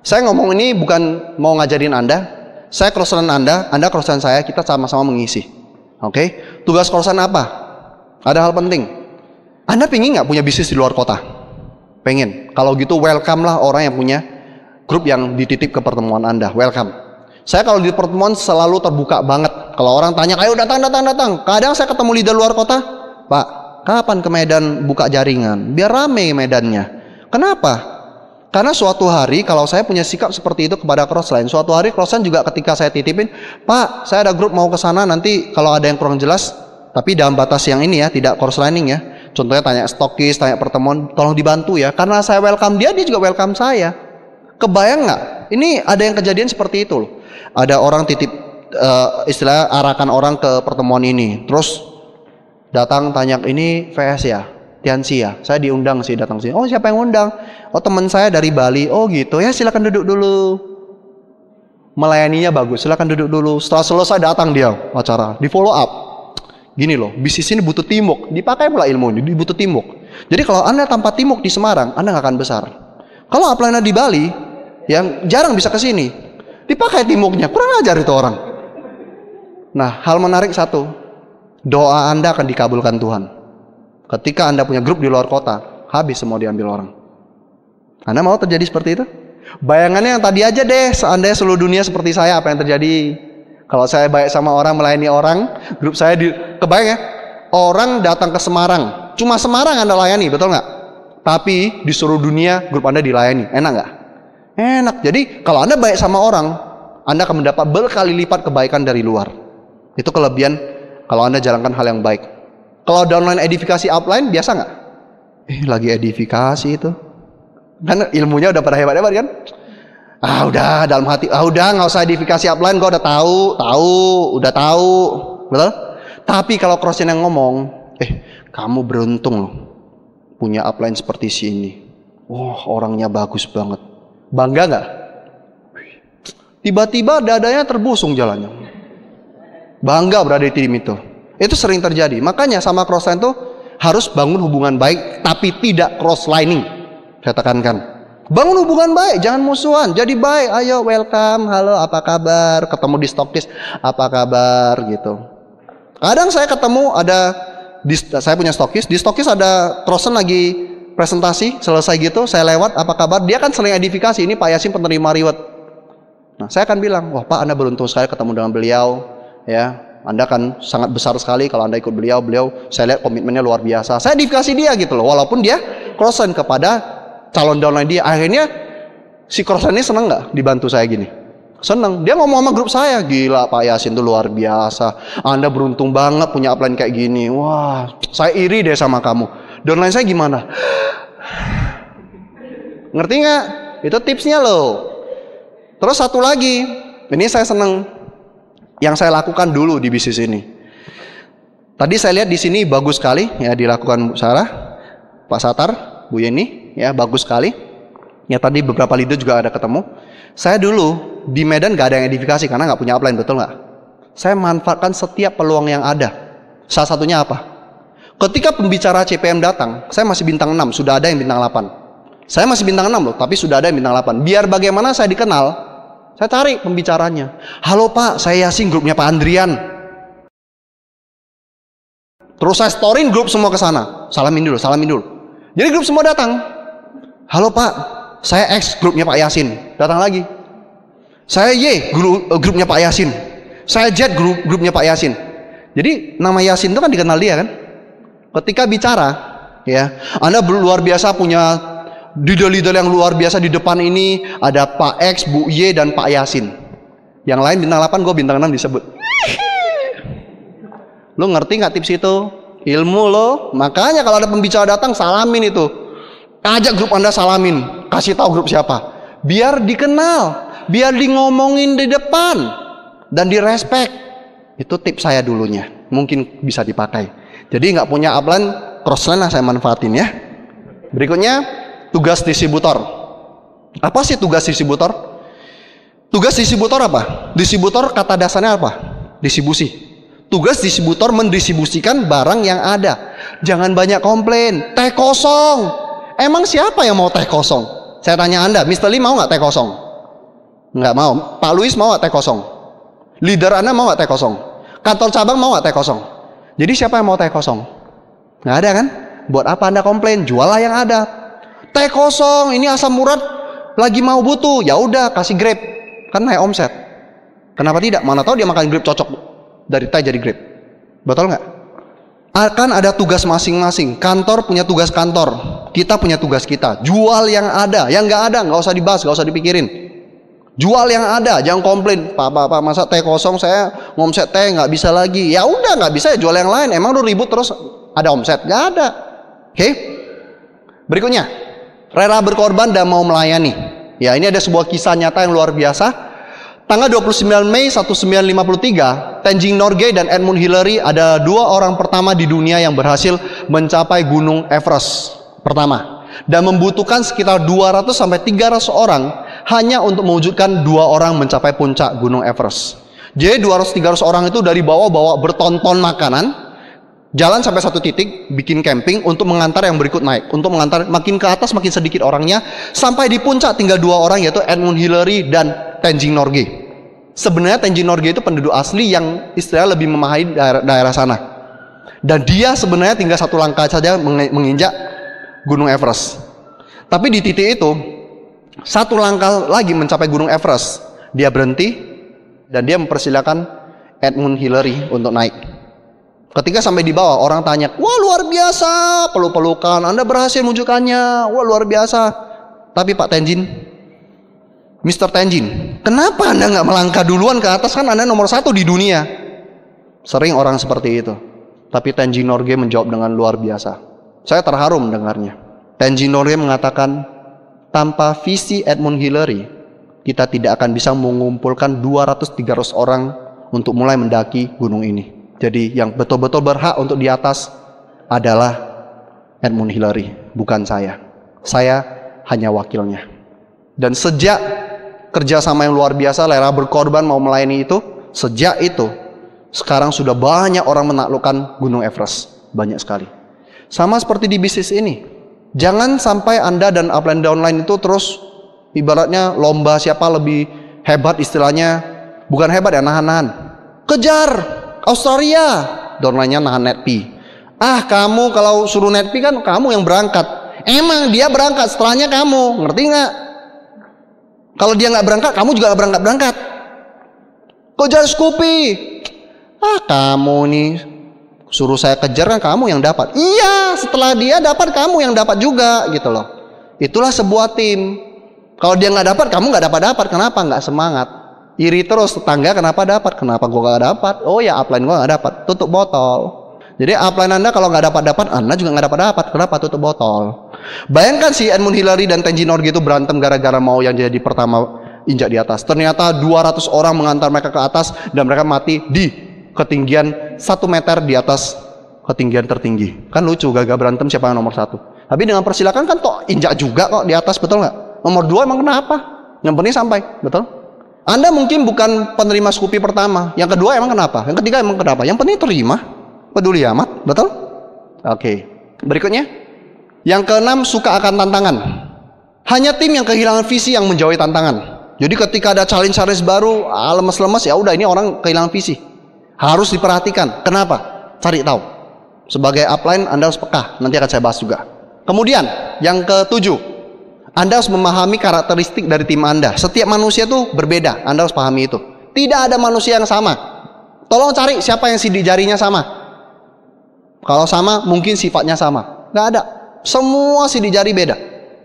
Saya ngomong ini bukan mau ngajarin Anda. Saya crossan Anda crossan saya, kita sama-sama mengisi. Oke? Tugas crossan apa? Ada hal penting. Anda pengen nggak punya bisnis di luar kota? Pengen. Kalau gitu welcome lah orang yang punya grup yang dititip ke pertemuan Anda. Welcome. Saya kalau di pertemuan selalu terbuka banget. Kalau orang tanya, ayo datang. Kadang saya ketemu leader luar kota, Pak, kapan ke Medan buka jaringan? Biar rame medannya. Kenapa? Karena suatu hari kalau saya punya sikap seperti itu kepada crossline, suatu hari crossline juga ketika saya titipin, Pak, saya ada grup mau ke sana, nanti kalau ada yang kurang jelas, tapi dalam batas yang ini ya, tidak crosslining ya. Contohnya tanya stokis, tanya pertemuan, tolong dibantu ya. Karena saya welcome dia juga welcome saya. Kebayang nggak? Ini ada yang kejadian seperti itu loh. Ada orang titip istilah arahkan orang ke pertemuan ini, terus datang tanya, ini VS ya? Tiansi ya, saya diundang sih datang sini. Oh, siapa yang undang? Oh, teman saya dari Bali. Oh gitu ya, silakan duduk dulu. Melayaninya bagus, silakan duduk dulu. Setelah selesai datang dia acara, di follow up. Gini loh, bisnis ini butuh teamwork. Dipakai pula ilmu ini, butuh teamwork. Jadi kalau Anda tanpa teamwork di Semarang, Anda nggak akan besar. Kalau upline di Bali, yang jarang bisa ke sini, dipakai teamworknya, kurang ajar itu orang. Nah, hal menarik satu, doa Anda akan dikabulkan Tuhan. Ketika Anda punya grup di luar kota, habis semua diambil orang. Anda mau terjadi seperti itu? Bayangannya yang tadi aja deh, seandainya seluruh dunia seperti saya, apa yang terjadi? Kalau saya baik sama orang, melayani orang, grup saya kebayang ya, orang datang ke Semarang, cuma Semarang Anda layani, betul nggak? Tapi di seluruh dunia grup Anda dilayani, enak nggak? Enak. Jadi kalau Anda baik sama orang, Anda akan mendapat berkali lipat kebaikan dari luar. Itu kelebihan kalau Anda jalankan hal yang baik. Kalau downline edifikasi upline biasa nggak? Lagi edifikasi itu, kan ilmunya udah pada hebat-hebat kan? Udah dalam hati, udah nggak usah edifikasi upline, gua udah udah tahu, betul? Tapi kalau crossing yang ngomong, kamu beruntung loh, punya upline seperti sini. Orangnya bagus banget, bangga nggak? Tiba-tiba dadanya terbusung jalannya, bangga berada di tim itu. Itu sering terjadi. Makanya sama crossline tuh harus bangun hubungan baik, tapi tidak crosslining. Saya tekankan, bangun hubungan baik, jangan musuhan. Jadi baik, ayo welcome, halo apa kabar, ketemu di stokis, apa kabar gitu. Kadang saya ketemu saya punya stokis, di stokis ada crossline lagi presentasi, selesai gitu, saya lewat, apa kabar, dia kan sering edifikasi, ini Pak Yasin penerima reward. Nah, saya akan bilang, wah Pak, Anda beruntung sekali ketemu dengan beliau, ya. Anda kan sangat besar sekali kalau Anda ikut beliau, saya lihat komitmennya luar biasa. Saya edifikasi dia gitu loh, walaupun dia crossline kepada calon downline dia. Akhirnya si crossline ini seneng nggak dibantu saya gini? Seneng. Dia ngomong sama grup saya, gila Pak Yasin tuh luar biasa. Anda beruntung banget punya upline kayak gini. Wah, saya iri deh sama kamu. Downline saya gimana? Ngerti nggak? Itu tipsnya loh. Terus satu lagi, ini saya seneng. Yang saya lakukan dulu di bisnis ini. Tadi saya lihat di sini bagus sekali ya dilakukan Bu Sarah, Pak Satar, Bu Yeni, ya bagus sekali. Ya tadi beberapa leader juga ada ketemu. Saya dulu di Medan gak ada yang edifikasi karena nggak punya upline, betul nggak? Saya manfaatkan setiap peluang yang ada. Salah satunya apa? Ketika pembicara CPM datang, saya masih bintang 6, sudah ada yang bintang 8. Saya masih bintang 6 loh, tapi sudah ada yang bintang 8. Biar bagaimana saya dikenal, saya tarik pembicaranya. Halo Pak, saya Yasin, grupnya Pak Andrian. Terus saya storyin grup semua ke sana. Salamin dulu. Jadi grup semua datang. Halo Pak, saya X, grupnya Pak Yasin. Datang lagi. Saya Y, grupnya Pak Yasin. Saya Z, grupnya Pak Yasin. Jadi nama Yasin itu kan dikenal dia kan. Ketika bicara, ya, Anda luar biasa punya leader yang luar biasa di depan ini, ada Pak X, Bu Y, dan Pak Yasin. Yang lain bintang 8, gue bintang 6 disebut. Lo ngerti nggak tips itu? Ilmu lo. Makanya kalau ada pembicara datang, salamin itu. Ajak grup Anda salamin. Kasih tahu grup siapa. Biar dikenal. Biar di ngomongin di depan. Dan direspek. Itu tips saya dulunya. Mungkin bisa dipakai. Jadi nggak punya upline, crossline lah saya manfaatin ya. Berikutnya, tugas distributor. Apa sih tugas distributor? Tugas distributor apa? Distributor kata dasarnya apa? Distribusi. Tugas distributor mendistribusikan barang yang ada. Jangan banyak komplain. Teh kosong. Emang siapa yang mau teh kosong? Saya tanya Anda, Mr. Lee mau nggak teh kosong? Nggak mau. Pak Luis mau nggak T kosong? Leader Anda mau nggak T kosong? Kantor cabang mau nggak T kosong? Jadi siapa yang mau T kosong? Nggak ada kan? Buat apa Anda komplain? Jualah yang ada. T kosong, ini asam urat lagi mau butuh. Ya udah, kasih Grab. Kan naik omset. Kenapa tidak? Mana tahu dia makan Grab cocok dari T jadi Grab. Betul nggak? Akan ada tugas masing-masing. Kantor punya tugas kantor. Kita punya tugas kita. Jual yang ada. Yang nggak ada nggak usah dibahas, nggak usah dipikirin. Jual yang ada, jangan komplain. Pak, masa T kosong saya ngomset T nggak bisa lagi. Ya udah nggak bisa ya jual yang lain. Emang lu ribut terus ada omset? Nggak ada. Oke. Berikutnya, rela berkorban dan mau melayani. Ya, ini ada sebuah kisah nyata yang luar biasa. Tanggal 29 Mei 1953, Tenzing Norgay dan Edmund Hillary ada dua orang pertama di dunia yang berhasil mencapai Gunung Everest pertama. Dan membutuhkan sekitar 200 sampai 300 orang hanya untuk mewujudkan dua orang mencapai puncak Gunung Everest. Jadi 200-300 orang itu dari bawah bawa berton-ton makanan, jalan sampai satu titik, bikin camping untuk mengantar yang berikut naik. Untuk mengantar makin ke atas makin sedikit orangnya, sampai di puncak tinggal dua orang yaitu Edmund Hillary dan Tenzing Norgay. Sebenarnya Tenzing Norgay itu penduduk asli yang istilahnya lebih memahami daerah sana. Dan dia sebenarnya tinggal satu langkah saja menginjak Gunung Everest. Tapi di titik itu, satu langkah lagi mencapai Gunung Everest, dia berhenti dan dia mempersilahkan Edmund Hillary untuk naik. Ketika sampai di bawah, orang tanya, wah luar biasa, peluk-pelukan, Anda berhasil menunjukkannya, wah luar biasa. Tapi Pak Tenzing, Mr. Tenzing, kenapa Anda nggak melangkah duluan ke atas, kan Anda nomor 1 di dunia? Sering orang seperti itu. Tapi Tenzing Norgay menjawab dengan luar biasa. Saya terharu mendengarnya. Tenzing Norgay mengatakan, tanpa visi Edmund Hillary, kita tidak akan bisa mengumpulkan 200-300 orang untuk mulai mendaki gunung ini. Jadi yang betul-betul berhak untuk di atas adalah Edmund Hillary, bukan saya. Saya hanya wakilnya. Dan sejak kerjasama yang luar biasa, rela berkorban mau melayani itu, sejak itu, sekarang sudah banyak orang menaklukkan Gunung Everest. Banyak sekali. Sama seperti di bisnis ini. Jangan sampai Anda dan upline downline itu terus ibaratnya lomba siapa lebih hebat istilahnya. Bukan hebat ya, nahan-nahan. Kejar Australia, downline-nya nahan net P. Kamu kalau suruh net P kan kamu yang berangkat. Emang dia berangkat, setelahnya kamu, ngerti nggak? Kalau dia nggak berangkat, kamu juga nggak berangkat. Kejar Scoopy. Kamu nih suruh saya kejar kan kamu yang dapat. Iya, setelah dia dapat kamu yang dapat juga gitu loh. Itulah sebuah tim. Kalau dia nggak dapat, kamu nggak dapat. Kenapa? Nggak semangat. Iri terus, tetangga kenapa dapat? Kenapa gua nggak dapat? Oh ya, upline gua nggak dapat. Tutup botol. Jadi upline Anda kalau nggak dapat, Anda juga nggak dapat. Kenapa? Tutup botol. Bayangkan si Edmund Hillary dan Tenzing Norgay itu berantem gara-gara mau yang jadi pertama injak di atas. Ternyata 200 orang mengantar mereka ke atas dan mereka mati di ketinggian 1 meter di atas ketinggian tertinggi. Kan lucu, gagal berantem siapa yang nomor 1. Tapi dengan persilakan kan toh injak juga kok di atas, betul nggak? Nomor 2 emang kenapa? Yang penting sampai, betul? Anda mungkin bukan penerima Scoopy pertama. Yang kedua emang kenapa? Yang ketiga emang kenapa? Yang penting terima, peduli amat, betul? Oke. Berikutnya, yang keenam, suka akan tantangan. Hanya tim yang kehilangan visi yang menjauhi tantangan. Jadi ketika ada challenge baru, lemes-lemes, ya udah ini orang kehilangan visi. Harus diperhatikan. Kenapa? Cari tahu. Sebagai upline Anda harus peka. Nanti akan saya bahas juga. Kemudian yang ketujuh, Anda harus memahami karakteristik dari tim Anda. Setiap manusia itu berbeda. Anda harus pahami itu. Tidak ada manusia yang sama. Tolong cari siapa yang sidik jarinya sama. Kalau sama, mungkin sifatnya sama. Nggak ada. Semua sidik jari beda.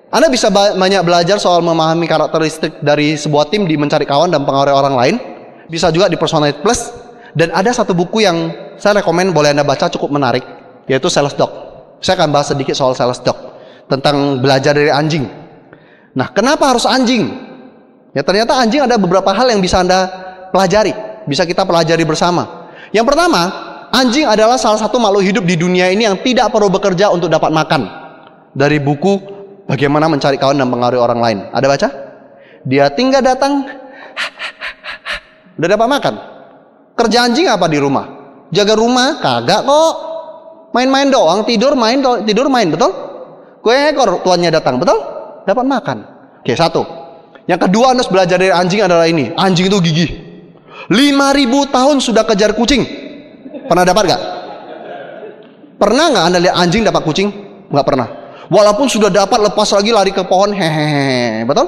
Anda bisa banyak belajar soal memahami karakteristik dari sebuah tim di Mencari Kawan dan Pengaruhi Orang Lain. Bisa juga di Personality Plus. Dan ada satu buku yang saya rekomen boleh Anda baca, cukup menarik, yaitu Sales Dog. Saya akan bahas sedikit soal Sales Dog, tentang belajar dari anjing. Nah, kenapa harus anjing? Ya ternyata anjing ada beberapa hal yang bisa Anda pelajari, bisa kita pelajari bersama. Yang pertama, anjing adalah salah satu makhluk hidup di dunia ini yang tidak perlu bekerja untuk dapat makan. Dari buku Bagaimana Mencari Kawan dan Pengaruhi Orang Lain. Ada baca? Dia tinggal datang, udah dapat makan. Kerja anjing apa di rumah? Jaga rumah? Kagak kok. Main-main doang, tidur main, betul? Kue ekor tuannya datang, betul? Dapat makan. Oke, satu. Yang kedua Anda harus belajar dari anjing adalah ini. Anjing itu gigih. 5.000 tahun sudah kejar kucing. Pernah dapat gak? Pernah gak Anda lihat anjing dapat kucing? Gak pernah. Walaupun sudah dapat, lepas lagi lari ke pohon, hehehe. Betul?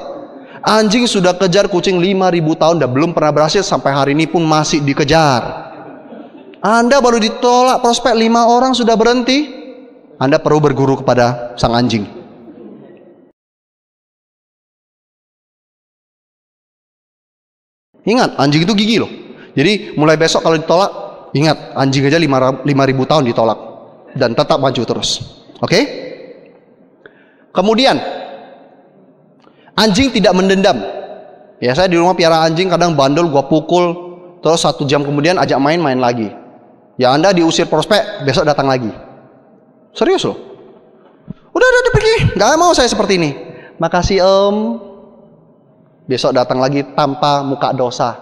Anjing sudah kejar kucing 5.000 tahun dan belum pernah berhasil, sampai hari ini pun masih dikejar. Anda baru ditolak prospek 5 orang sudah berhenti. Anda perlu berguru kepada sang anjing. Ingat, anjing itu gigi loh. Jadi mulai besok kalau ditolak, ingat, anjing aja 5.000 tahun ditolak dan tetap maju terus. Oke? Kemudian anjing tidak mendendam. Ya, saya di rumah piara anjing, kadang bandel, gua pukul, terus 1 jam kemudian ajak main lagi. Ya Anda diusir prospek, besok datang lagi. Serius loh. Udah pergi, nggak mau saya seperti ini. Makasih Om. Besok datang lagi tanpa muka dosa.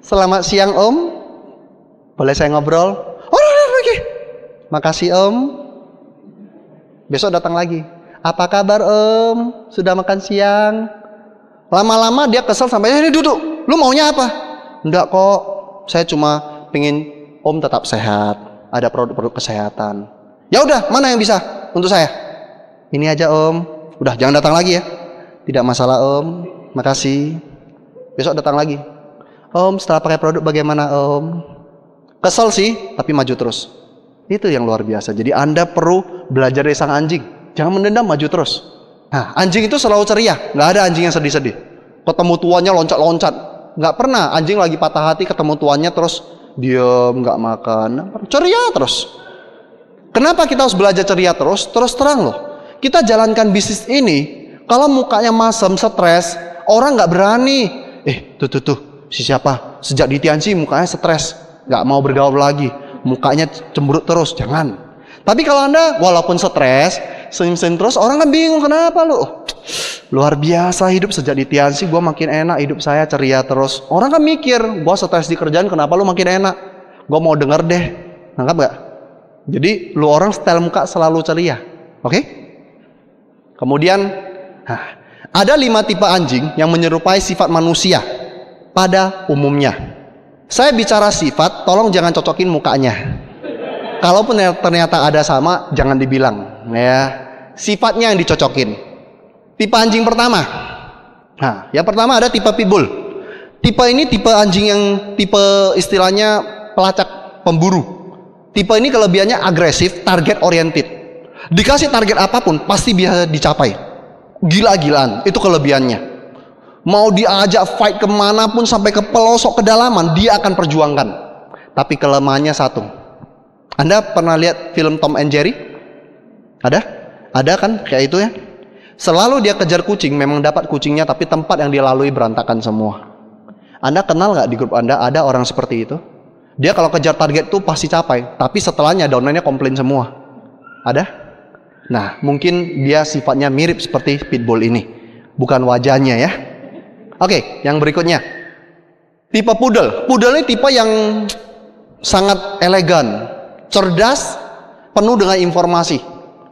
Selamat siang Om. Boleh saya ngobrol? Oh, udah pergi. Makasih Om. Besok datang lagi. Apa kabar Om? Sudah makan siang? Lama-lama dia kesel sampai ini duduk. Lu maunya apa? Enggak kok. Saya cuma pengen Om tetap sehat. Ada produk-produk kesehatan. Ya udah, mana yang bisa untuk saya? Ini aja Om. Udah, jangan datang lagi ya. Tidak masalah Om. Makasih. Besok datang lagi. Om, setelah pakai produk bagaimana Om? Kesel sih, tapi maju terus. Itu yang luar biasa. Jadi Anda perlu belajar dari sang anjing. Jangan mendendam, maju terus. Nah, anjing itu selalu ceria. Nggak ada anjing yang sedih-sedih. Ketemu tuannya loncat-loncat. Nggak pernah anjing lagi patah hati ketemu tuannya terus diam, nggak makan. Ceria terus. Kenapa kita harus belajar ceria terus? Terus terang loh. Kita jalankan bisnis ini, kalau mukanya masam, stres, orang nggak berani. Tuh, si siapa? Sejak di Tianxi mukanya stres, nggak mau bergaul lagi, mukanya cemberut terus. Jangan. Tapi kalau Anda walaupun stres, senyum-senyum terus, orang kan bingung kenapa lo? Luar biasa hidup sejak di Tianxi, gue makin enak, hidup saya ceria terus. Orang kan mikir, gue stres di kerjaan, kenapa lo makin enak? Gue mau denger deh, nangkap nggak? Jadi lu orang style muka selalu ceria, oke? Kemudian, ada 5 tipe anjing yang menyerupai sifat manusia pada umumnya. Saya bicara sifat, tolong jangan cocokin mukanya. Kalaupun ternyata ada sama, jangan dibilang. Ya, sifatnya yang dicocokin. Tipe anjing pertama. Yang pertama ada tipe pitbull. Tipe ini tipe anjing yang tipe istilahnya pelacak, pemburu. Tipe ini kelebihannya agresif, target oriented. Dikasih target apapun pasti bisa dicapai. Gila-gilaan, itu kelebihannya. Mau diajak fight kemanapun sampai ke pelosok kedalaman, dia akan perjuangkan. Tapi kelemahannya satu. Anda pernah lihat film Tom and Jerry? Ada? Ada kan kayak itu ya? Selalu dia kejar kucing, memang dapat kucingnya, tapi tempat yang dia lalui berantakan semua. Anda kenal nggak di grup Anda ada orang seperti itu? Dia kalau kejar target tuh pasti capai, tapi setelahnya downline-nya komplain semua. Ada? Nah, mungkin dia sifatnya mirip seperti pitbull ini, bukan wajahnya ya. Oke, yang berikutnya. Tipe poodle. Poodle ini tipe yang sangat elegan, cerdas, penuh dengan informasi.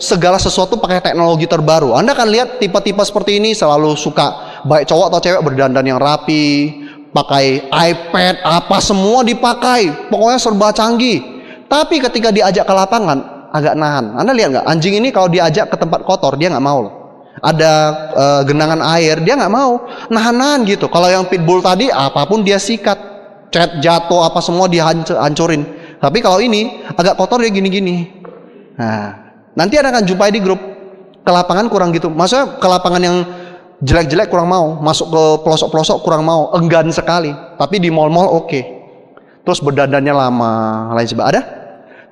Segala sesuatu pakai teknologi terbaru. Anda akan lihat tipe-tipe seperti ini selalu suka, baik cowok atau cewek, berdandan yang rapi, pakai iPad, apa semua dipakai, pokoknya serba canggih. Tapi ketika diajak ke lapangan, agak nahan. Anda lihat nggak? Anjing ini kalau diajak ke tempat kotor, dia nggak mau loh. Ada genangan air, dia nggak mau. Nahan-nahan gitu. Kalau yang pitbull tadi, apapun dia sikat, cat jatuh, apa semua dia hancurin. Tapi kalau ini agak kotor, dia gini-gini. Nah, nanti Anda akan jumpai di grup. Ke lapangan kurang gitu. Maksudnya ke lapangan yang jelek-jelek kurang mau, masuk ke pelosok-pelosok kurang mau, enggan sekali. Tapi di mall-mall oke. Terus berdandannya lama, lain sebagainya. Ada?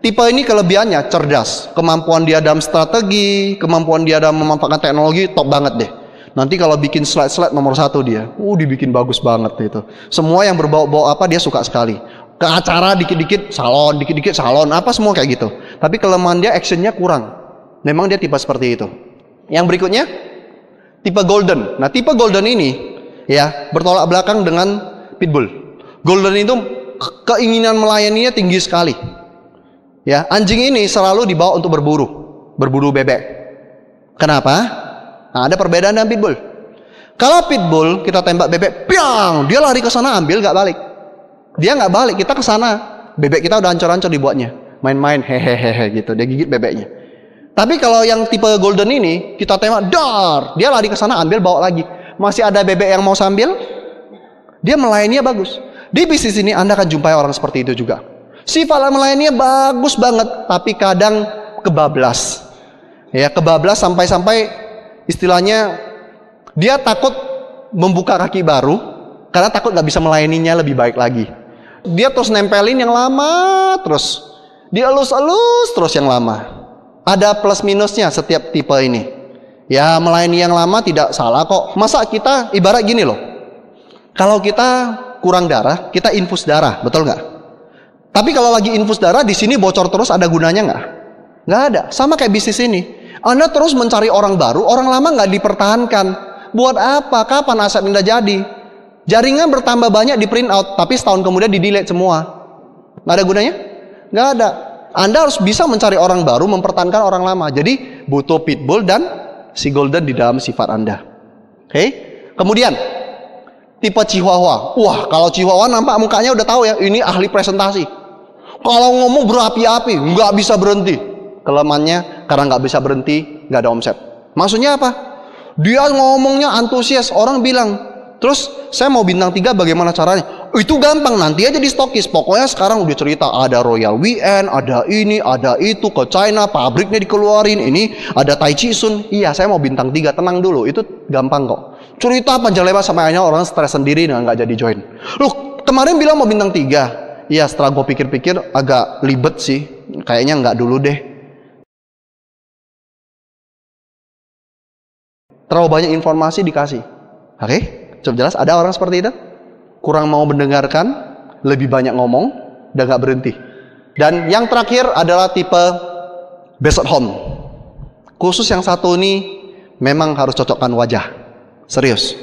Tipe ini kelebihannya cerdas, kemampuan dia dalam strategi, kemampuan dia dalam memanfaatkan teknologi top banget deh. Nanti kalau bikin slide-slide nomor 1 dia, dibikin bagus banget itu. Semua yang berbau-bau apa dia suka sekali. Ke acara dikit-dikit salon, apa semua kayak gitu. Tapi kelemahan dia actionnya kurang. Memang dia tipe seperti itu. Yang berikutnya tipe golden. Nah, tipe golden ini ya bertolak belakang dengan pitbull. Golden itu keinginan melayaninya tinggi sekali. Ya, anjing ini selalu dibawa untuk berburu bebek. Kenapa? Nah, ada perbedaan dengan pitbull. Kalau pitbull kita tembak bebek, piang, dia lari ke sana ambil nggak balik. Dia nggak balik, kita ke sana. Bebek kita udah ancur-ancur dibuatnya. Main-main hehehe gitu, dia gigit bebeknya. Tapi kalau yang tipe golden ini, kita tembak, dar, dia lari ke sana ambil bawa lagi. Masih ada bebek yang mau sambil, dia melayaninya bagus. Di bisnis ini Anda akan jumpai orang seperti itu juga. Sifat melayaninya bagus banget, tapi kadang kebablas. Ya, kebablas sampai-sampai istilahnya dia takut membuka kaki baru karena takut nggak bisa melayaninya lebih baik lagi. Dia terus nempelin yang lama terus, dia elus-elus terus yang lama. Ada plus minusnya setiap tipe ini. Ya, melayani yang lama tidak salah kok. Masa kita ibarat gini loh. Kalau kita kurang darah, kita infus darah, betul nggak? Tapi kalau lagi infus darah di sini bocor terus, ada gunanya nggak? Nggak ada. Sama kayak bisnis ini. Anda terus mencari orang baru, orang lama nggak dipertahankan. Buat apa? Kapan aset Anda jadi? Jaringan bertambah banyak di print out, tapi setahun kemudian di delete semua. Nggak ada gunanya? Nggak ada. Anda harus bisa mencari orang baru, mempertahankan orang lama. Jadi butuh pitbull dan si golden di dalam sifat Anda. Oke? Kemudian tipe chihuahua. Wah, kalau chihuahua nampak mukanya udah tahu ya, ini ahli presentasi. Kalau ngomong berapi-api, nggak bisa berhenti. Kelemahannya karena nggak bisa berhenti, nggak ada omset. Maksudnya apa? Dia ngomongnya antusias, orang bilang, terus saya mau bintang 3 bagaimana caranya? Itu gampang, nanti aja di stokis. Pokoknya sekarang udah cerita, ada Royal Weekend, ada ini, ada itu, ke China, pabriknya dikeluarin, ini ada Tai Chi Sun. Iya, saya mau bintang 3, tenang dulu, itu gampang kok. Cerita panjang lebar sampai akhirnya orang stres sendiri dan nggak jadi join. Loh, kemarin bilang mau bintang 3. Iya, setelah gue pikir-pikir agak libet sih, kayaknya nggak dulu deh. Terlalu banyak informasi dikasih. Oke, cukup jelas. Ada orang seperti itu, kurang mau mendengarkan, lebih banyak ngomong, dan gak berhenti. Dan yang terakhir adalah tipe Basset Hound. Khusus yang satu ini memang harus cocokkan wajah. Serius.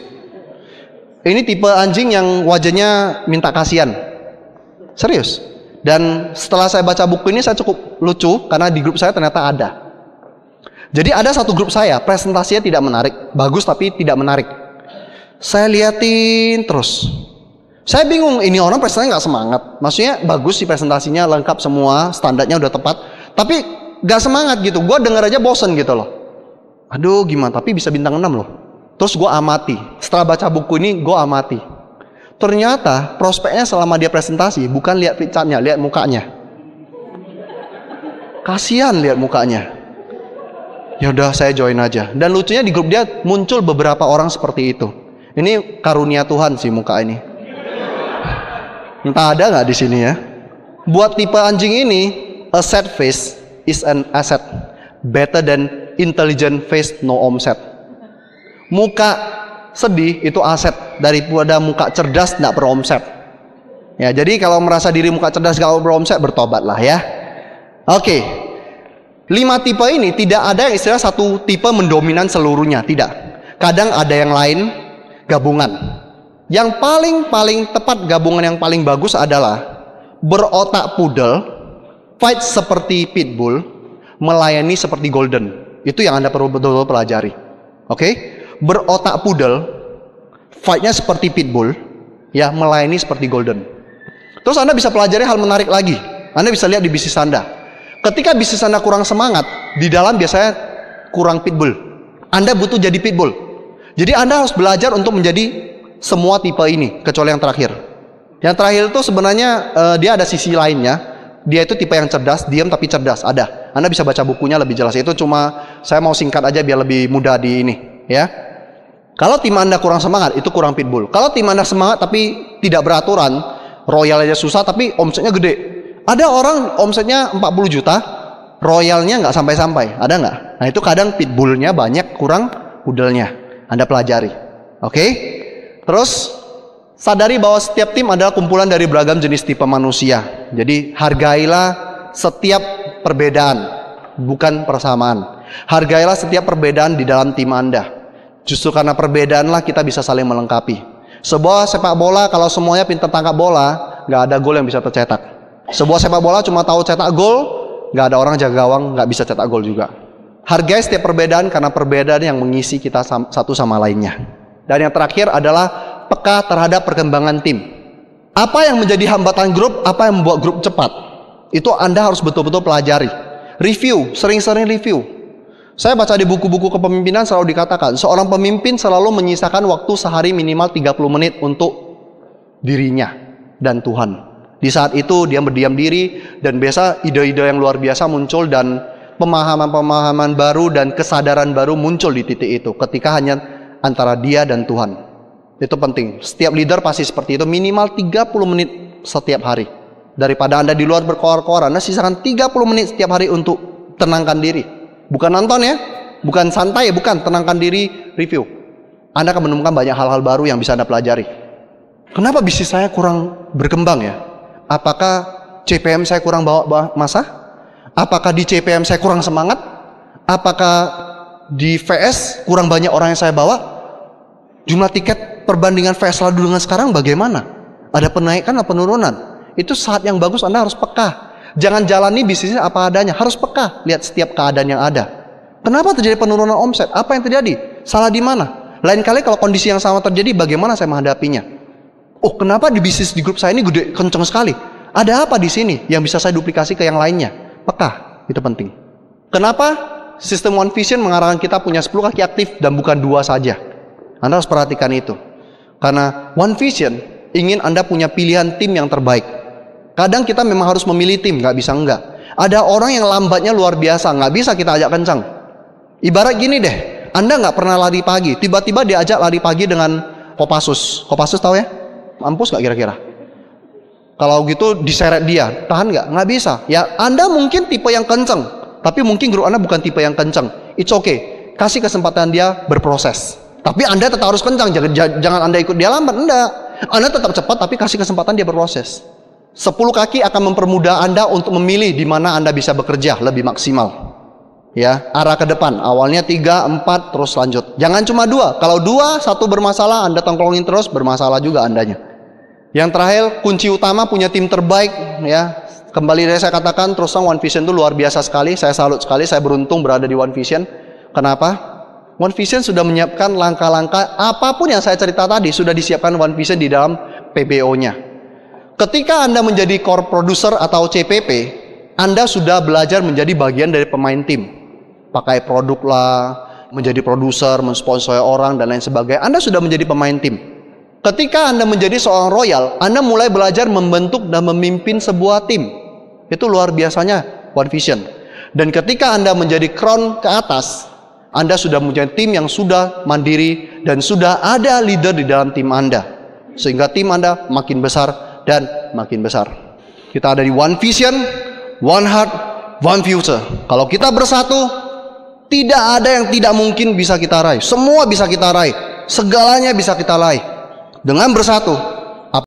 Ini tipe anjing yang wajahnya minta kasihan. Serius. Dan setelah saya baca buku ini saya cukup lucu karena di grup saya ternyata ada. Jadi ada satu grup saya, presentasinya tidak menarik, bagus tapi tidak menarik. Saya liatin terus. Saya bingung, ini orang presentasinya nggak semangat. Maksudnya bagus sih presentasinya, lengkap semua, standarnya udah tepat. Tapi nggak semangat gitu, gue denger aja bosen gitu loh. Aduh gimana, tapi bisa bintang 6 loh. Terus gue amati, setelah baca buku ini gue amati. Ternyata prospeknya selama dia presentasi, bukan lihat picture-nya, lihat mukanya. Kasihan lihat mukanya. Ya udah saya join aja. Dan lucunya di grup dia muncul beberapa orang seperti itu. Ini karunia Tuhan sih muka ini. Entah ada nggak di sini ya. Buat tipe anjing ini, a sad face is an asset, better than intelligent face no omset. Muka sedih itu aset daripada muka cerdas nggak beromset. Ya jadi kalau merasa diri muka cerdas nggak beromset, bertobatlah ya. Oke. 5 tipe ini tidak ada yang istilah satu tipe mendominan seluruhnya, tidak. Kadang ada yang lain gabungan. Yang paling tepat gabungan yang paling bagus adalah berotak poodle, fight seperti pitbull, melayani seperti golden. Itu yang Anda perlu betul-betul pelajari. Oke? Berotak poodle, fight-nya seperti pitbull, ya melayani seperti golden. Terus Anda bisa pelajari hal menarik lagi. Anda bisa lihat di bisnis Anda. Ketika bisnis Anda kurang semangat, di dalam biasanya kurang pitbull. Anda butuh jadi pitbull. Jadi Anda harus belajar untuk menjadi semua tipe ini, kecuali yang terakhir. Yang terakhir itu sebenarnya dia ada sisi lainnya. Dia itu tipe yang cerdas, diam tapi cerdas. Ada. Anda bisa baca bukunya lebih jelas. Itu cuma saya mau singkat aja biar lebih mudah di ini, ya. Kalau tim Anda kurang semangat, itu kurang pitbull. Kalau tim Anda semangat tapi tidak beraturan, royal aja susah tapi omsetnya gede. Ada orang omsetnya 40 juta, royalnya nggak sampai-sampai. Ada nggak? Nah itu kadang pitbullnya banyak, kurang poodle-nya. Anda pelajari. Oke? Terus sadari bahwa setiap tim adalah kumpulan dari beragam jenis tipe manusia. Jadi hargailah setiap perbedaan, bukan persamaan. Hargailah setiap perbedaan di dalam tim Anda. Justru karena perbedaanlah kita bisa saling melengkapi. Sebuah sepak bola kalau semuanya pintar tangkap bola, nggak ada gol yang bisa tercetak. Sebuah sepak bola cuma tahu cetak gol, nggak ada orang jaga gawang, nggak bisa cetak gol juga. Hargai setiap perbedaan karena perbedaan yang mengisi kita satu sama lainnya. Dan yang terakhir adalah peka terhadap perkembangan tim. Apa yang menjadi hambatan grup, apa yang membuat grup cepat, itu Anda harus betul-betul pelajari. Review, sering-sering review. Saya baca di buku-buku kepemimpinan selalu dikatakan, seorang pemimpin selalu menyisakan waktu sehari minimal 30 menit untuk dirinya dan Tuhan. Di saat itu dia berdiam diri, dan biasa ide-ide yang luar biasa muncul, dan pemahaman-pemahaman baru dan kesadaran baru muncul di titik itu ketika hanya antara dia dan Tuhan. Itu penting. Setiap leader pasti seperti itu, minimal 30 menit setiap hari. Daripada Anda di luar berkoar-koar, Anda sisakan 30 menit setiap hari untuk tenangkan diri. Bukan nonton ya, bukan santai, bukan, tenangkan diri, review. Anda akan menemukan banyak hal-hal baru yang bisa Anda pelajari. Kenapa bisnis saya kurang berkembang ya? Apakah CPM saya kurang bawa masa? Apakah di CPM saya kurang semangat? Apakah di VS kurang banyak orang yang saya bawa? Jumlah tiket perbandingan VS lalu dengan sekarang bagaimana? Ada penaikan atau penurunan? Itu saat yang bagus Anda harus peka. Jangan jalani bisnisnya apa adanya, harus peka, lihat setiap keadaan yang ada. Kenapa terjadi penurunan omset? Apa yang terjadi? Salah di mana? Lain kali kalau kondisi yang sama terjadi, bagaimana saya menghadapinya? Oh, kenapa di bisnis di grup saya ini gede, kenceng sekali? Ada apa di sini yang bisa saya duplikasi ke yang lainnya? Peka, itu penting. Kenapa sistem One Vision mengarahkan kita punya 10 kaki aktif dan bukan 2 saja? Anda harus perhatikan itu. Karena One Vision ingin Anda punya pilihan tim yang terbaik. Kadang kita memang harus memilih tim, nggak bisa enggak. Ada orang yang lambatnya luar biasa, nggak bisa kita ajak kencang. Ibarat gini deh, Anda nggak pernah lari pagi, tiba-tiba diajak lari pagi dengan Kopassus. Kopassus tahu ya? Mampus nggak kira-kira? Kalau gitu diseret dia, tahan nggak? Nggak bisa. Ya Anda mungkin tipe yang kencang, tapi mungkin grup Anda bukan tipe yang kencang. It's okay, kasih kesempatan dia berproses. Tapi Anda tetap harus kencang, jangan Anda ikut dia lambat, enggak. Anda tetap cepat, tapi kasih kesempatan dia berproses. 10 kaki akan mempermudah Anda untuk memilih di mana Anda bisa bekerja lebih maksimal. Ya, arah ke depan. Awalnya 3, 4, terus lanjut. Jangan cuma 2. Kalau 2, 1 bermasalah, Anda tongkrongin terus, bermasalah juga Andanya. Yang terakhir, kunci utama punya tim terbaik. Ya, kembali dari saya katakan, terus terang One Vision itu luar biasa sekali. Saya salut sekali, saya beruntung berada di One Vision. Kenapa? One Vision sudah menyiapkan langkah-langkah apapun yang saya cerita tadi, sudah disiapkan One Vision di dalam PBO-nya. Ketika Anda menjadi core producer atau CPP, Anda sudah belajar menjadi bagian dari pemain tim. Pakai produk lah, menjadi produser, mensponsori orang dan lain sebagainya. Anda sudah menjadi pemain tim. Ketika Anda menjadi seorang royal, Anda mulai belajar membentuk dan memimpin sebuah tim. Itu luar biasanya One Vision. Dan ketika Anda menjadi crown ke atas, Anda sudah mempunyai tim yang sudah mandiri dan sudah ada leader di dalam tim Anda. Sehingga tim Anda makin besar dan makin besar. Kita ada di One Vision, One Heart, One Future. Kalau kita bersatu, tidak ada yang tidak mungkin bisa kita raih. Semua bisa kita raih. Segalanya bisa kita raih. Dengan bersatu,